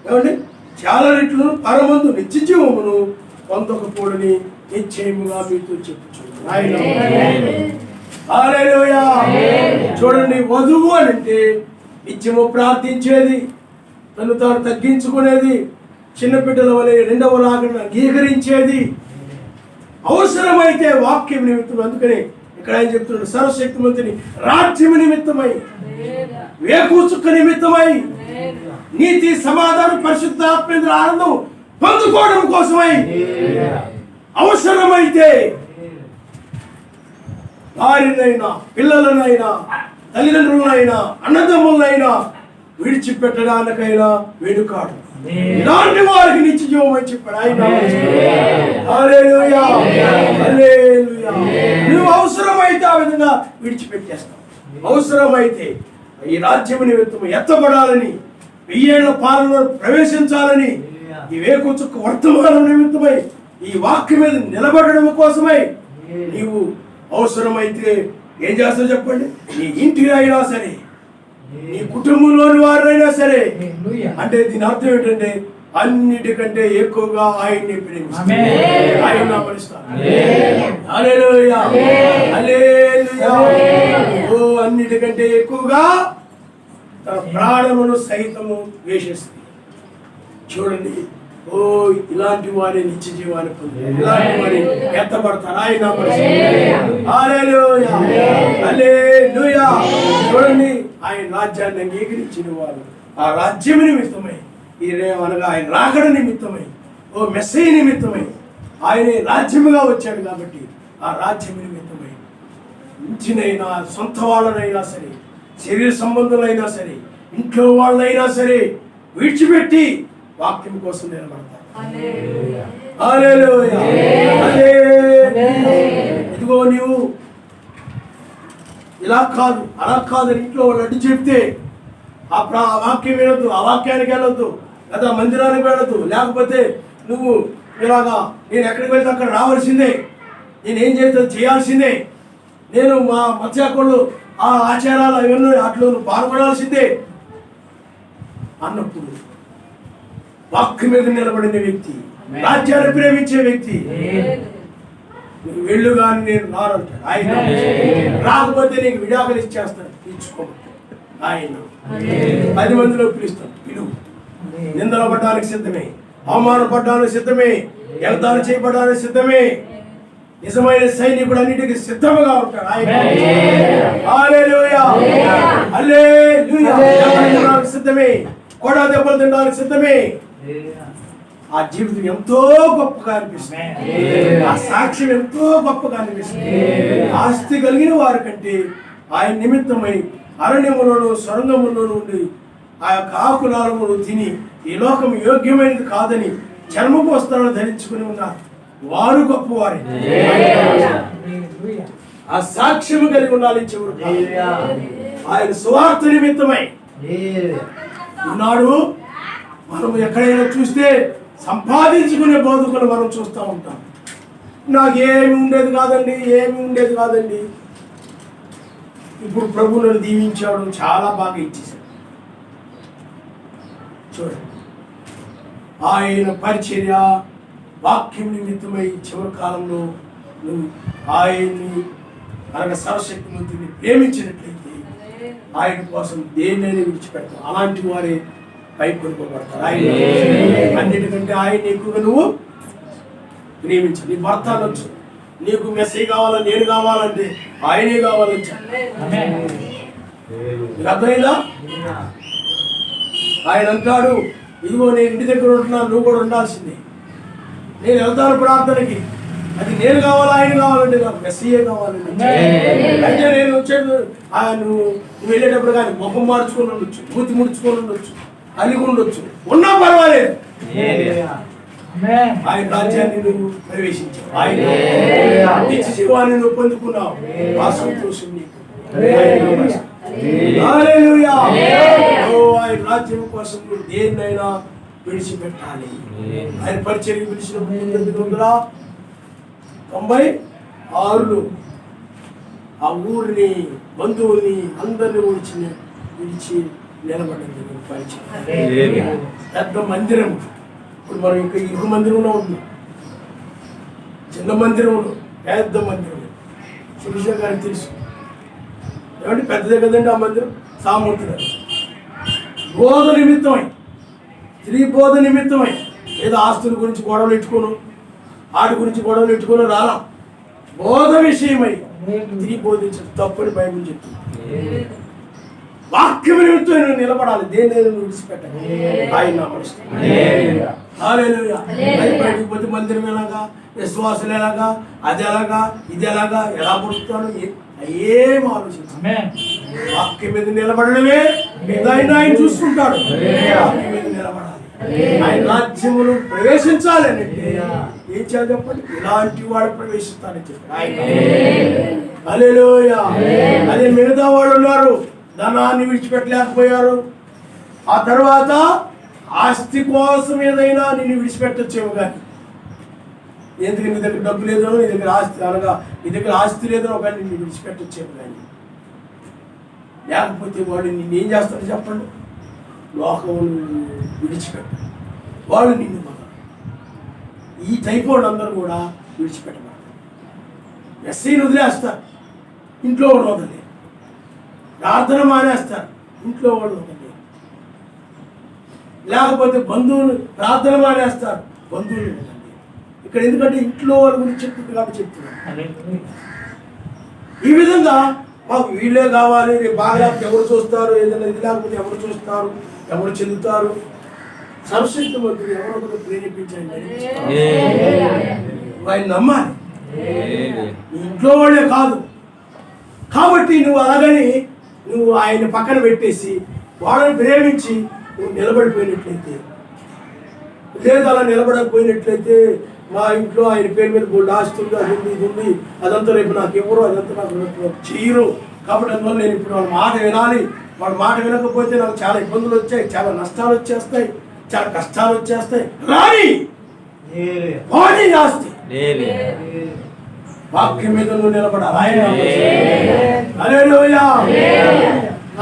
ఏమండి చాలా రెట్లు పరమందు నిత్య జీవమును పొందకపోడని నిశ్చయముగా మీతో చెప్పుచున్నాను. హల్లెలూయా. చూడండి, వధువు అని అంటే నిత్యము ప్రార్థించేది, తను తాను తగ్గించుకునేది, చిన్నపిల్లల వలె రెండవ రాకడను అంగీకరించేది, అవసరమైతే వాక్యం నిమిత్తం. అందుకని ఇక్కడ ఆయన చెప్తున్నాడు, సర్వశక్తిమంతుని రాజ్యం నిమిత్తమై, వేకుచుక్క నిమిత్తమై, నీతి సమాధానం పరిశుద్ధ ఆత్మేంద్ర ఆనందం పొందుకోవడం కోసమై, అవసరమైతే భార్యనైనా, పిల్లలనైనా, తల్లిదండ్రులనైనా, అన్నదమ్ములనైనా విడిచిపెట్టడానికైనా వెనుకాడు. ఇలాంటి వారికి నిత్య జీవం అని చెప్పాడు ఆయన. హల్లెలూయా, హల్లెలూయా. నువ్వు అవసరమైతే ఆ విధంగా విడిచిపెట్టేస్తావు. అవసరమైతే ఈ రాజ్యం నిమిత్తం ఎత్తబడాలని, 1000 ఏళ్ల పాలనలో ప్రవేశించాలని, ఈ వేకుచుక్క వర్తమానం నిమిత్తమై, ఈ వాక్యం మీద నిలబడడం కోసమై నీవు అవసరమైతే ఏం చేస్తావు చెప్పండి? నీ ఇంటిలో అయినా సరే, నీ కుటుంబంలోని వారైనా సరే. అంటే దీని అర్థం ఏంటంటే అన్నిటికంటే ఎక్కువగా ఆయన్ని ప్రేమిస్తాను, ఆయన నామనిస్తాను. హల్లెలూయా, హల్లెలూయా. ఓ అన్నిటికంటే ఎక్కువగా తన ప్రాణమును సైతము వేసేస్తుంది. చూడండి, ఓ ఇలాంటి వారి నిత్య జీవాన్ని పొందారు, ఇలాంటి వారి ఎత్తబడతారు. ఆయన హల్లెలూయా, హల్లెలూయా. చూడండి, ఆయన రాజ్యాన్ని అంగీకరించిన వారు ఆ రాజ్యం నిమిత్తమై, అనగా ఆయన రాకడ నిమిత్తమై, ఓ మెస్సయ్య నిమిత్తమై, ఆయనే రాజ్యముగా వచ్చాడు కాబట్టి ఆ రాజ్యం నిమిత్తమై ఇంటినైనా, సొంత వాళ్ళనైనా సరే, శరీర సంబంధులైనా సరే, ఇంట్లో వాళ్ళైనా సరే విడిచిపెట్టి వాక్యం కోసం నిలబడతారు. హల్లెలూయా, హల్లెలూయా. ఇదిగో నీవు ఇలా కాదు, అలా కాదు అని ఇంట్లో వాళ్ళు అడ్డు చెప్తే ఆ వాక్యం వినొద్దు, ఆ వాక్యానికి వెళ్ళొద్దు, లేదా మందిరానికి వెళ్ళొద్దు. లేకపోతే నువ్వు ఇలాగా నేను ఎక్కడికి వెళ్తే అక్కడ రావాల్సిందే, నేనేం చేయాల్సిందే, నేను మా మత్స్యాకుళ్ళు ఆ ఆచారాలు అవన్నీ అట్లు పాల్గొనాల్సిందే అన్నప్పుడు వాక్యం మీద నిలబడిన వ్యక్తి, రాజ్యాన్ని ప్రేమించే వ్యక్తి, నువ్వు వెళ్ళు కానీ నేను రానంటాడు ఆయన. రాకపోతే నీకు విడాకులు ఇచ్చేస్తాను, ఇచ్చుకోమంటాడు ఆయన. 10 మందిలో పిలుస్తాను, పిలువు. నిందలు పడ్డానికి సిద్ధమే, అవమానపడ్డానికి సిద్ధమే, ఎగతాళి చేయబడడానికి సిద్ధమే. నిజమైన సైనికుడు అన్నిటికీ సిద్ధముగా ఉంటాడు ఆయన. హల్లెలూయా, హల్లెలూయా. సిద్ధమే, కొడా దెబ్బలు తినడానికి సిద్ధమే. ఆ జీవితం ఎంతో గొప్పగా అనిపిస్తుంది, ఆ సాక్ష్యం ఎంతో గొప్పగా అనిపిస్తుంది. ఆస్తి కలిగిన వారి కంటే ఆయన నిమిత్తమై అరణ్యములోను, సొరంగములోను ఉండి ఆ యొక్క ఆకులారములు తిని ఈ లోకం యోగ్యమైనది కాదని చర్మపు వస్త్రాలు ధరించుకుని ఉన్నారు వారు గొప్పవారి. ఆ సాక్ష్యము కలిగి ఉండాలి చివరు. ఆయన సువార్త నిమిత్తమై ఈనాడు మనం ఎక్కడైనా చూస్తే సంపాదించుకునే బోధకులు మనం చూస్తూ ఉంటాం. నాకేమి ఉండేది కాదండి, ఏమి ఉండేది కాదండి. ఇప్పుడు ప్రభు నన్ను దీవించాడు, చాలా బాగా ఇచ్చేసాడు. చూడండి, ఆయన పరిచర్య వాక్యం నిమిత్తమై చివరి కాలంలో నువ్వు ఆయన్ని అనగా సర్వశక్తిమంతుని ప్రేమించినట్లయితే ఆయన కోసం దేన్నైనా విడిచిపెడతావు. అలాంటి వారే పై కొనుకోబడతారు. ఆయన అన్నిటికంటే ఆయన ఎక్కువగా నువ్వు ప్రేమించు. నీ భర్త అనొచ్చు, నీకు మెస్సీ కావాలని, నేను కావాలంటే ఆయనే కావాలని. అర్థమైందా? ఆయన అంటాడు, ఇదిగో నేను ఇంటి దగ్గర ఉంటున్నాను, నువ్వు కూడా ఉండాల్సిందే. నేను వెళ్తాను ప్రార్థనకి, అది నేను కావాలా ఆయన కావాలంటే నాకు మెస్సీయే కావాలండి. అయితే నేను వచ్చేది నువ్వు వెళ్ళేటప్పుడు కానీ ముఖం మార్చుకొని ఉండొచ్చు, మూతి ముడుచుకొని ఉండొచ్చు, అలిగి ఉండొచ్చు, ఉన్నా పర్వాలేదు. ఆయన రాజ్యాన్ని నువ్వు ప్రవేశించావు, ఆయన నిత్య జీవాన్ని నువ్వు పొందుకున్నావు. ఆ సంతోషం నీకు. హల్లెలూయా. ఆయన రాజ్యం కోసం నువ్వు దేన్నైనా విడిచిపెట్టాలి. ఆయన పరిచర్య పిలిచినప్పుడు 1996లో ఆ ఊరిని, బంధువుల్ని అందరినీ విడిచి నిలబడింది పరిచయం. పెద్ద మందిరం. ఇప్పుడు మనం ఇంకా ఇరుగు మందిరంలో ఉన్నాం, చిన్న మందిరంలో, పెద్ద మందిరం. శిరీష గారికి తెలుసు ఏమంటే పెద్దదే కదండి ఆ మందిరం. సామూర్తి బోధ నిమిత్తమై, స్త్రీ బోధ నిమిత్తమై, ఏదో ఆస్తుల గురించి గొడవలు పెట్టుకోను, ఆడి గురించి గొడవలు పెట్టుకోను రాలా. బోధ విషయమై స్త్రీ బోధించడం తప్పని బైబిల్ చెప్తుంది. వాక్యం నిమిత్తం నువ్వు నిలబడాలి, దేని నువ్వు విడిచిపెట్టాలి. ఆయన హల్లెలూయా. బయటికి పోతే మందిరం ఎలాగా, విశ్వాసులు ఎలాగా, అది ఎలాగా, ఇది ఎలాగా, ఎలా పుడుతాను ఏం ఆలోచించాలి. వాక్యం మీద నిలబడమే ఏదైనా ఆయన చూసుకుంటాడు. వాక్యం మీద నిలబడాలి, ఆయన రాజ్యములు ప్రవేశించాలి అని అంటే ఏం చేయాలి చెప్పండి? ఇలాంటి వాడు ప్రవేశిస్తానని చెప్పాడు ఆయన. హల్లెలూయా. అదే మిగతా వాళ్ళు ఉన్నారు, ధనాన్ని విడిచిపెట్టలేకపోయారు. ఆ తర్వాత ఆస్తి కోసం ఏదైనా నేను విడిచిపెట్టొచ్చేమో కానీ, ఎందుకు నీ దగ్గర డబ్బు లేదనో, నీ దగ్గర ఆస్తి అనగా నీ దగ్గర ఆస్తి లేదనో కానీ నిన్ను విడిచిపెట్టొచ్చేమో కానీ, లేకపోతే వాడు నిన్నేం చేస్తాడు చెప్పండి? లోకం విడిచిపెట్ట, వాళ్ళు నిన్ను మగ. ఈ టైప్ వాళ్ళందరూ కూడా విడిచిపెట్టబడతారు. ఎస్సీని వదిలేస్తారు, ఇంట్లో వాళ్ళు వదలే. ప్రార్థన మానేస్తారు, ఇంట్లో వాళ్ళు వదలే. లేకపోతే బంధువులు ప్రార్థన మానేస్తారు, బంధువులు వదలే. ఇక్కడ ఎందుకంటే ఇంట్లో వాళ్ళ గురించి చెప్తుంది కాబట్టి చెప్తున్నారు. ఈ విధంగా మాకు వీళ్ళే కావాలి, రేపు బాగా ఎవరు చూస్తారు, ఏదైనా ఇది లేకపోతే ఎవరు చూస్తారు, ఎవరు చెందుతారు. సంశక్తి మంత్రులు ఎవరొకరు ప్రేరేపించండి, ఆయన నమ్మాలి. ఇంట్లో వాళ్ళే కాదు కాబట్టి నువ్వు అలాగని నువ్వు ఆయన పక్కన పెట్టేసి వాళ్ళని ప్రేమించి నువ్వు నిలబడిపోయినట్లయితే, లేదు అలా నిలబడకపోయినట్లయితే, మా ఇంట్లో ఆయన పేరు మీద బోల్డ్ ఆస్తి ఉంది, అది ఉంది, ఇది ఉంది, అదంతా రేపు నాకు ఎవరు, అదంతా నాకు చేయరు. కాబట్టి అందువల్ల నేను ఇప్పుడు వాళ్ళ మాట వినాలి. వాళ్ళ మాట వినకపోతే నాకు చాలా ఇబ్బందులు వచ్చాయి, చాలా నష్టాలు వచ్చేస్తాయి, చాలా కష్టాలు వచ్చేస్తాయి. రాని ఆస్తి వాక్యం మీద నువ్వు నిలబడాలి. హల్లెలూయా.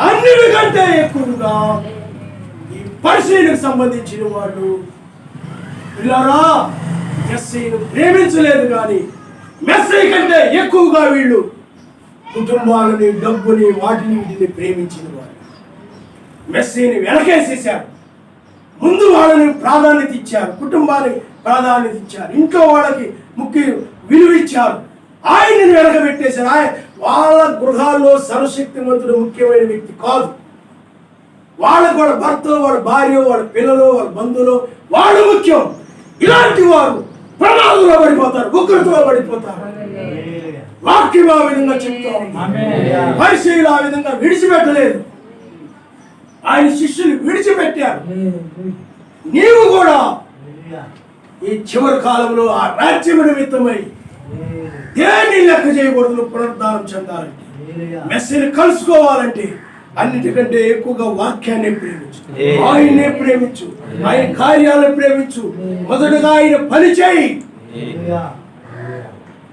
అన్నిటికంటే ఎక్కువగా ఈ పరిశీలనకు సంబంధించిన వాళ్ళు పిల్లరా మెస్సీని ప్రేమించలేదు, కానీ మెస్సీ కంటే ఎక్కువగా వీళ్ళు కుటుంబాలని, డబ్బుని, వాటిని వీటిని ప్రేమించిన వారు. మెస్సీని వెనకేసేశారు, ముందు వాళ్ళని ప్రాధాన్యత ఇచ్చారు, కుటుంబానికి ప్రాధాన్యత ఇచ్చారు, ఇంట్లో వాళ్ళకి ముఖ్య విలువ ఇచ్చారు. ఆయనని వెనకబెట్టేశారు. వాళ్ళ గృహాల్లో సర్వశక్తిమంతుడు ముఖ్యమైన వ్యక్తి కాదు. వాళ్ళకు వాళ్ళ భర్త, వాళ్ళ భార్య, వాళ్ళ పిల్లలు, వాళ్ళ బంధువులు వాళ్ళు ముఖ్యం. ఇలాంటి వారు ప్రమాదంలో పడిపోతారు, ఉగ్రతలో పడిపోతారు. వాక్యం ఆ విధంగా చెప్తా ఉంది. పరిశీలి ఆ విధంగా విడిచిపెట్టలేదు, ఆయన శిష్యులు విడిచిపెట్టారు. నీవు కూడా ఈ చివరి కాలంలో ఆ రాజ్యం నిమిత్తమై దేన్ని లెక్క చేయకూడదు. పునరుద్ధానం చెందాలంటే, మెస్సీని కలుసుకోవాలంటే అన్నిటికంటే ఎక్కువగా వాక్యాన్ని ప్రేమించు, ఆయన్నే ప్రేమించు, ఆయన కార్యాలను ప్రేమించు. మొదటగా ఆయన పని చేయి,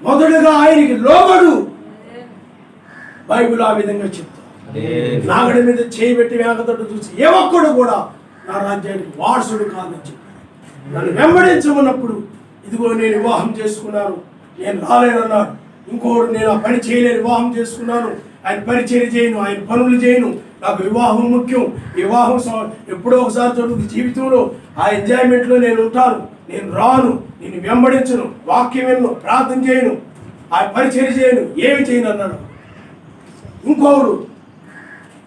మొదటగా ఆయనకి లోబడు. బైబిల్ ఆ విధంగా చెప్తా. నాగడి మీద చేయబెట్టి వేగతట్టు చూసి ఏ ఒక్కడు కూడా నా రాజ్యానికి వారసుడు కాదని చెప్పాడు. నన్ను వెంబడించమన్నప్పుడు ఇదిగో నేను వివాహం చేసుకున్నాను, నేను రాలేనన్నాడు. ఇంకోడు నేను ఆ పని చేయలేని వివాహం చేసుకున్నాను, ఆయన పరిచయం చేయను, ఆయన పనులు చేయను, నాకు వివాహం ముఖ్యం. వివాహం ఎప్పుడో ఒకసారి జరుగుతుంది జీవితంలో, ఆ ఎంజాయ్మెంట్లో నేను ఉంటాను, నేను రాను, నేను వెంబడించను, వాక్యం విన్ను, ప్రార్థన చేయను, ఆ పరిచయం చేయను, ఏమి చేయను అన్నాడు. ఇంకోడు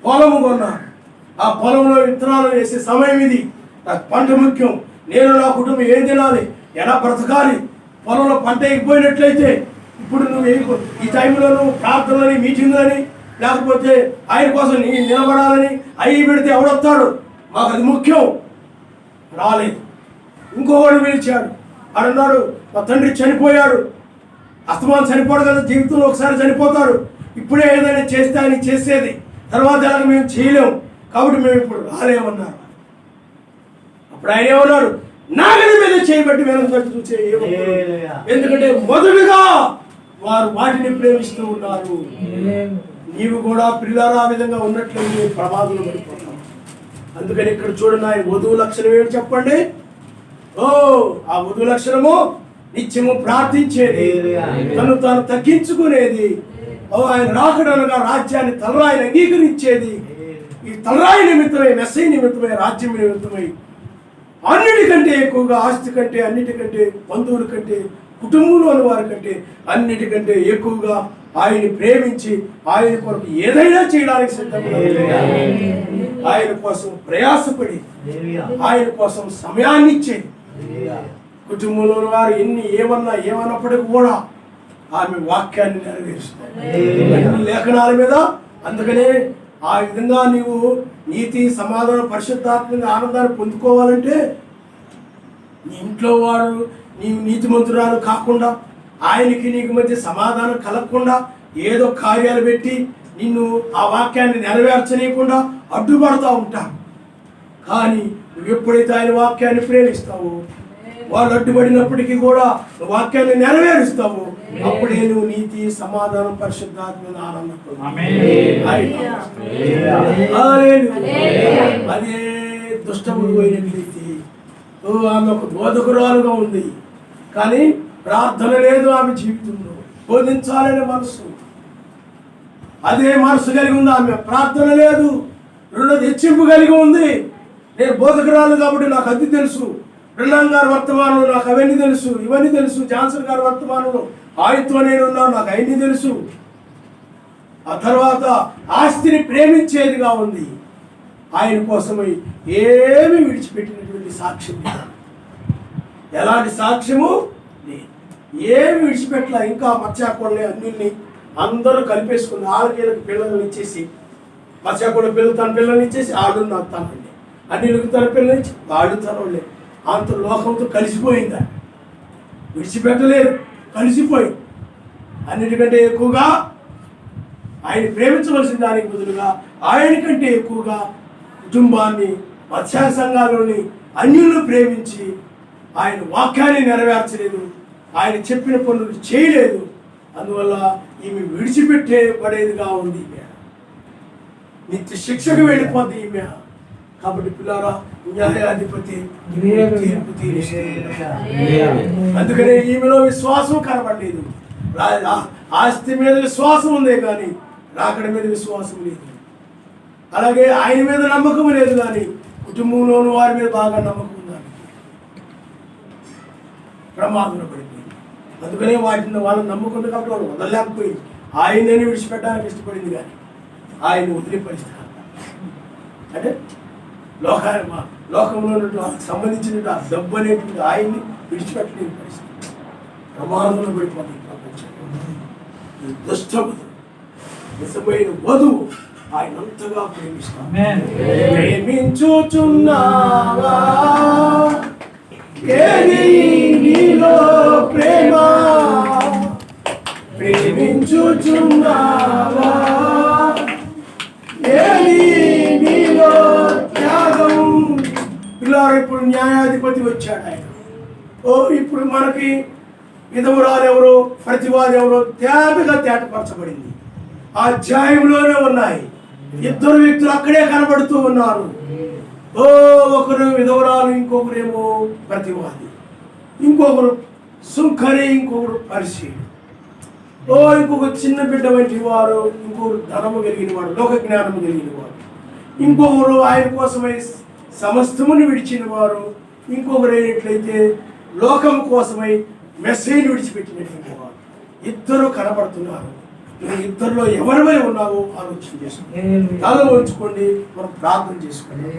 పొలము కొన్నాడు, ఆ పొలంలో విత్తనాలు వేసే సమయం ఇది, నాకు పంట ముఖ్యం, నేను నా కుటుంబం ఏం తినాలి, ఎలా బ్రతకాలి. పొలంలో పంట ఎగిపోయినట్లయితే ఇప్పుడు నువ్వు ఈ టైంలో నువ్వు ప్రార్థనలని, మీటింగ్లని, లేకపోతే ఆయన కోసం నీ నిలబడాలని అవి పెడితే ఎవడొస్తాడు? మాకు అది ముఖ్యం. రాలేదు. ఇంకొకడు పిలిచాడు, అన్నాడు మా తండ్రి చనిపోయాడు, అస్తమానం చనిపోడు కదా, జీవితంలో ఒకసారి చనిపోతాడు, ఇప్పుడే ఏదైనా చేస్తే ఆయన చేసేది, తర్వాత ఎలాగ మేము చేయలేము, కాబట్టి మేము ఇప్పుడు రాలేమన్నారు. అప్పుడు ఆయన ఏమన్నాడు? నాగలి మీద చేయబట్టి వెనకబట్టి చూసే, ఎందుకంటే మొదలుగా వారు వాటిని ప్రేమిస్తూ ఉన్నారు. నీవు కూడా పిల్లలు ఆ విధంగా ఉన్నట్లయితే ప్రమాదంలో పడిపోతాం. అందుకని ఇక్కడ చూడండి, ఆయన వధువు లక్షణం ఏంటి చెప్పండి? ఆ వధువు లక్షణము నిత్యము ప్రార్థించేది, తను తాను తగ్గించుకునేది, ఆయన రాకడనగా రాజ్యాన్ని తలరాయిని అంగీకరించేది. ఈ తలరాయి నిమిత్తమై, మెస్సై నిమిత్తమై, రాజ్యం నిమిత్తమై అన్నిటికంటే ఎక్కువగా, ఆస్తి కంటే, అన్నిటికంటే, బంధువుల కంటే, కుటుంబంలోని వారి కంటే అన్నిటికంటే ఎక్కువగా ఆయన్ని ప్రేమించి ఆయన కొరకు ఏదైనా చేయడానికి సిద్ధంగా, ఆయన కోసం ప్రయాసపడి, ఆయన కోసం సమయాన్ని ఇచ్చే కుటుంబంలోని వారు ఏమన్నప్పటికీ కూడా ఆమె వాక్యాన్ని నెరవేరుస్తారు లేఖనాల మీద. అందుకనే ఆ విధంగా నీవు నీతి, సమాధానం, పరిశుద్ధాత్మక ఆనందాన్ని పొందుకోవాలంటే నీ ఇంట్లో వారు నీవు నీతిమంతురాలు కాకుండా, ఆయనకి నీకు మధ్య సమాధానం కలగకుండా ఏదో కార్యాలు పెట్టి నిన్ను ఆ వాక్యాన్ని నెరవేర్చనీయకుండా అడ్డుపడతా ఉంటావు. కానీ నువ్వు ఎప్పుడైతే ఆయన వాక్యాన్ని ప్రేమిస్తావో, వాళ్ళు అడ్డుపడినప్పటికీ కూడా నువ్వు వాక్యాన్ని నెరవేరుస్తావు, అప్పుడే నువ్వు నీతి, సమాధానం, పరిశుద్ధాత్మక ఆనందం. అదే దుష్టముడు అయినట్లయితే ఆమె ఒక బోధకురాలుగా ఉంది, కానీ ప్రార్థన లేదు ఆమె జీవితంలో. బోధించాలనే మనసు, అదే మనసు కలిగి ఉంది ఆమె. ప్రార్థన లేదు, రెండోది హెచ్చింపు కలిగి ఉంది. నేను బోధకురాలు కాబట్టి నాకు అది తెలుసు, బ్రహ్మం గారి వర్తమానంలో నాకు అవన్నీ తెలుసు, ఇవన్నీ తెలుసు, జాన్సన్ గారి వర్తమానంలో ఆయనతో నేను ఉన్నాను, నాకు అవన్నీ తెలుసు. ఆ తర్వాత ఆస్తిని ప్రేమించేదిగా ఉంది, ఆయన కోసమై ఏమి విడిచిపెట్టినటువంటి సాక్ష్యం, ఎలాంటి సాక్ష్యము ఏమి విడిచిపెట్టలే. ఇంకా మత్స్యాకోళ్ళని అన్నిల్ని అందరూ కలిపేసుకుని ఆళ్ళకి పిల్లల్ని ఇచ్చేసి, మత్స్యాకోళ్ళ పిల్లలు తన పిల్లల్ని ఇచ్చేసి, ఆడు నాకు తనండి, అన్నిళ్ళకి తన పిల్లలు ఇచ్చి వాళ్ళు తనలే, అంత లోకంతో కలిసిపోయిందా, విడిచిపెట్టలేదు, కలిసిపోయింది. అన్నిటికంటే ఎక్కువగా ఆయన ప్రేమించవలసిన దానికి బదులుగా ఆయనకంటే ఎక్కువగా కుటుంబాన్ని, మత్స్య సంఘాలని అన్యులను ప్రేమించి ఆయన వాక్యాన్ని నెరవేర్చలేదు, ఆయన చెప్పిన పనులు చేయలేదు. అందువల్ల ఈమె విడిచిపెట్టేబడేదిగా ఉంది, ఈమె నిత్య శిక్షకు వెళ్ళిపోద్ది ఈమె. కాబట్టి పిల్లారా, న్యాయాధిపతి తీర్పు తీరుస్తాడు. అందుకనే ఈమెలో విశ్వాసం కనబడలేదు. ఆస్తి మీద విశ్వాసం ఉందే కానీ రాకడ మీద విశ్వాసం లేదు. అలాగే ఆయన మీద నమ్మకం లేదు, కానీ కుటుంబంలోని వారి మీద బాగా నమ్మకం ఉందని ప్రమాదంలో పడిపోయింది. అందుకనే వాటిని వాళ్ళని నమ్ముకుంది కాబట్టి వాళ్ళు వదలలేకపోయింది. ఆయనని విడిచిపెట్టడానికి ఇష్టపడింది, కానీ ఆయన వదిలే పరిస్థితి అంటే లోకంలో ఉన్నటువంటి సంబంధించిన డబ్బు అనేటువంటి ఆయన్ని విడిచిపెట్టలేని పరిస్థితి, ప్రమాదంలో పడిపోతుంది ప్రపంచం. ఈ దుష్టబుద్ధి నిజమైన వధువు ఆయన అంతగా ప్రేమిస్తాడు. ప్రేమించుచున్నావా, ఏది నీలో ప్రేమ, ప్రేమించుచున్నావా, ఏది నీలో త్యాగం. పిల్లలు ఇప్పుడు న్యాయాధిపతి వచ్చాడు ఆయన. ఇప్పుడు మనకి విధవురాలు ఎవరో, ప్రతివాది ఎవరో తేటగా తేటపరచబడింది. ఆ అధ్యాయంలోనే ఉన్నాయి. ఇద్దరు వ్యక్తులు అక్కడే కనబడుతూ ఉన్నారు. ఒకరు విధవరాలు, ఇంకొకరేమో ప్రతివాది, ఇంకొకరు సుంకరి, ఇంకొకరు పరిశీలి, ఇంకొక చిన్న బిడ్డ వంటి వారు, ఇంకొకరు ధనము కలిగిన వాడు, లోక జ్ఞానము కలిగిన వాడు, ఇంకొకరు ఆయన కోసమై సమస్తముని విడిచిన వారు, ఇంకొకరు అయినట్లయితే లోకం కోసమై మెస్సేజ్ని విడిచిపెట్టినటువంటి వారు. ఇద్దరు కనబడుతున్నారు. నువ్వు ఇద్దరిలో ఎవరివై ఉన్నావో ఆలోచన చేసుకోండి, తల ఉంచుకోండి, మనం ప్రార్థన చేసుకోండి.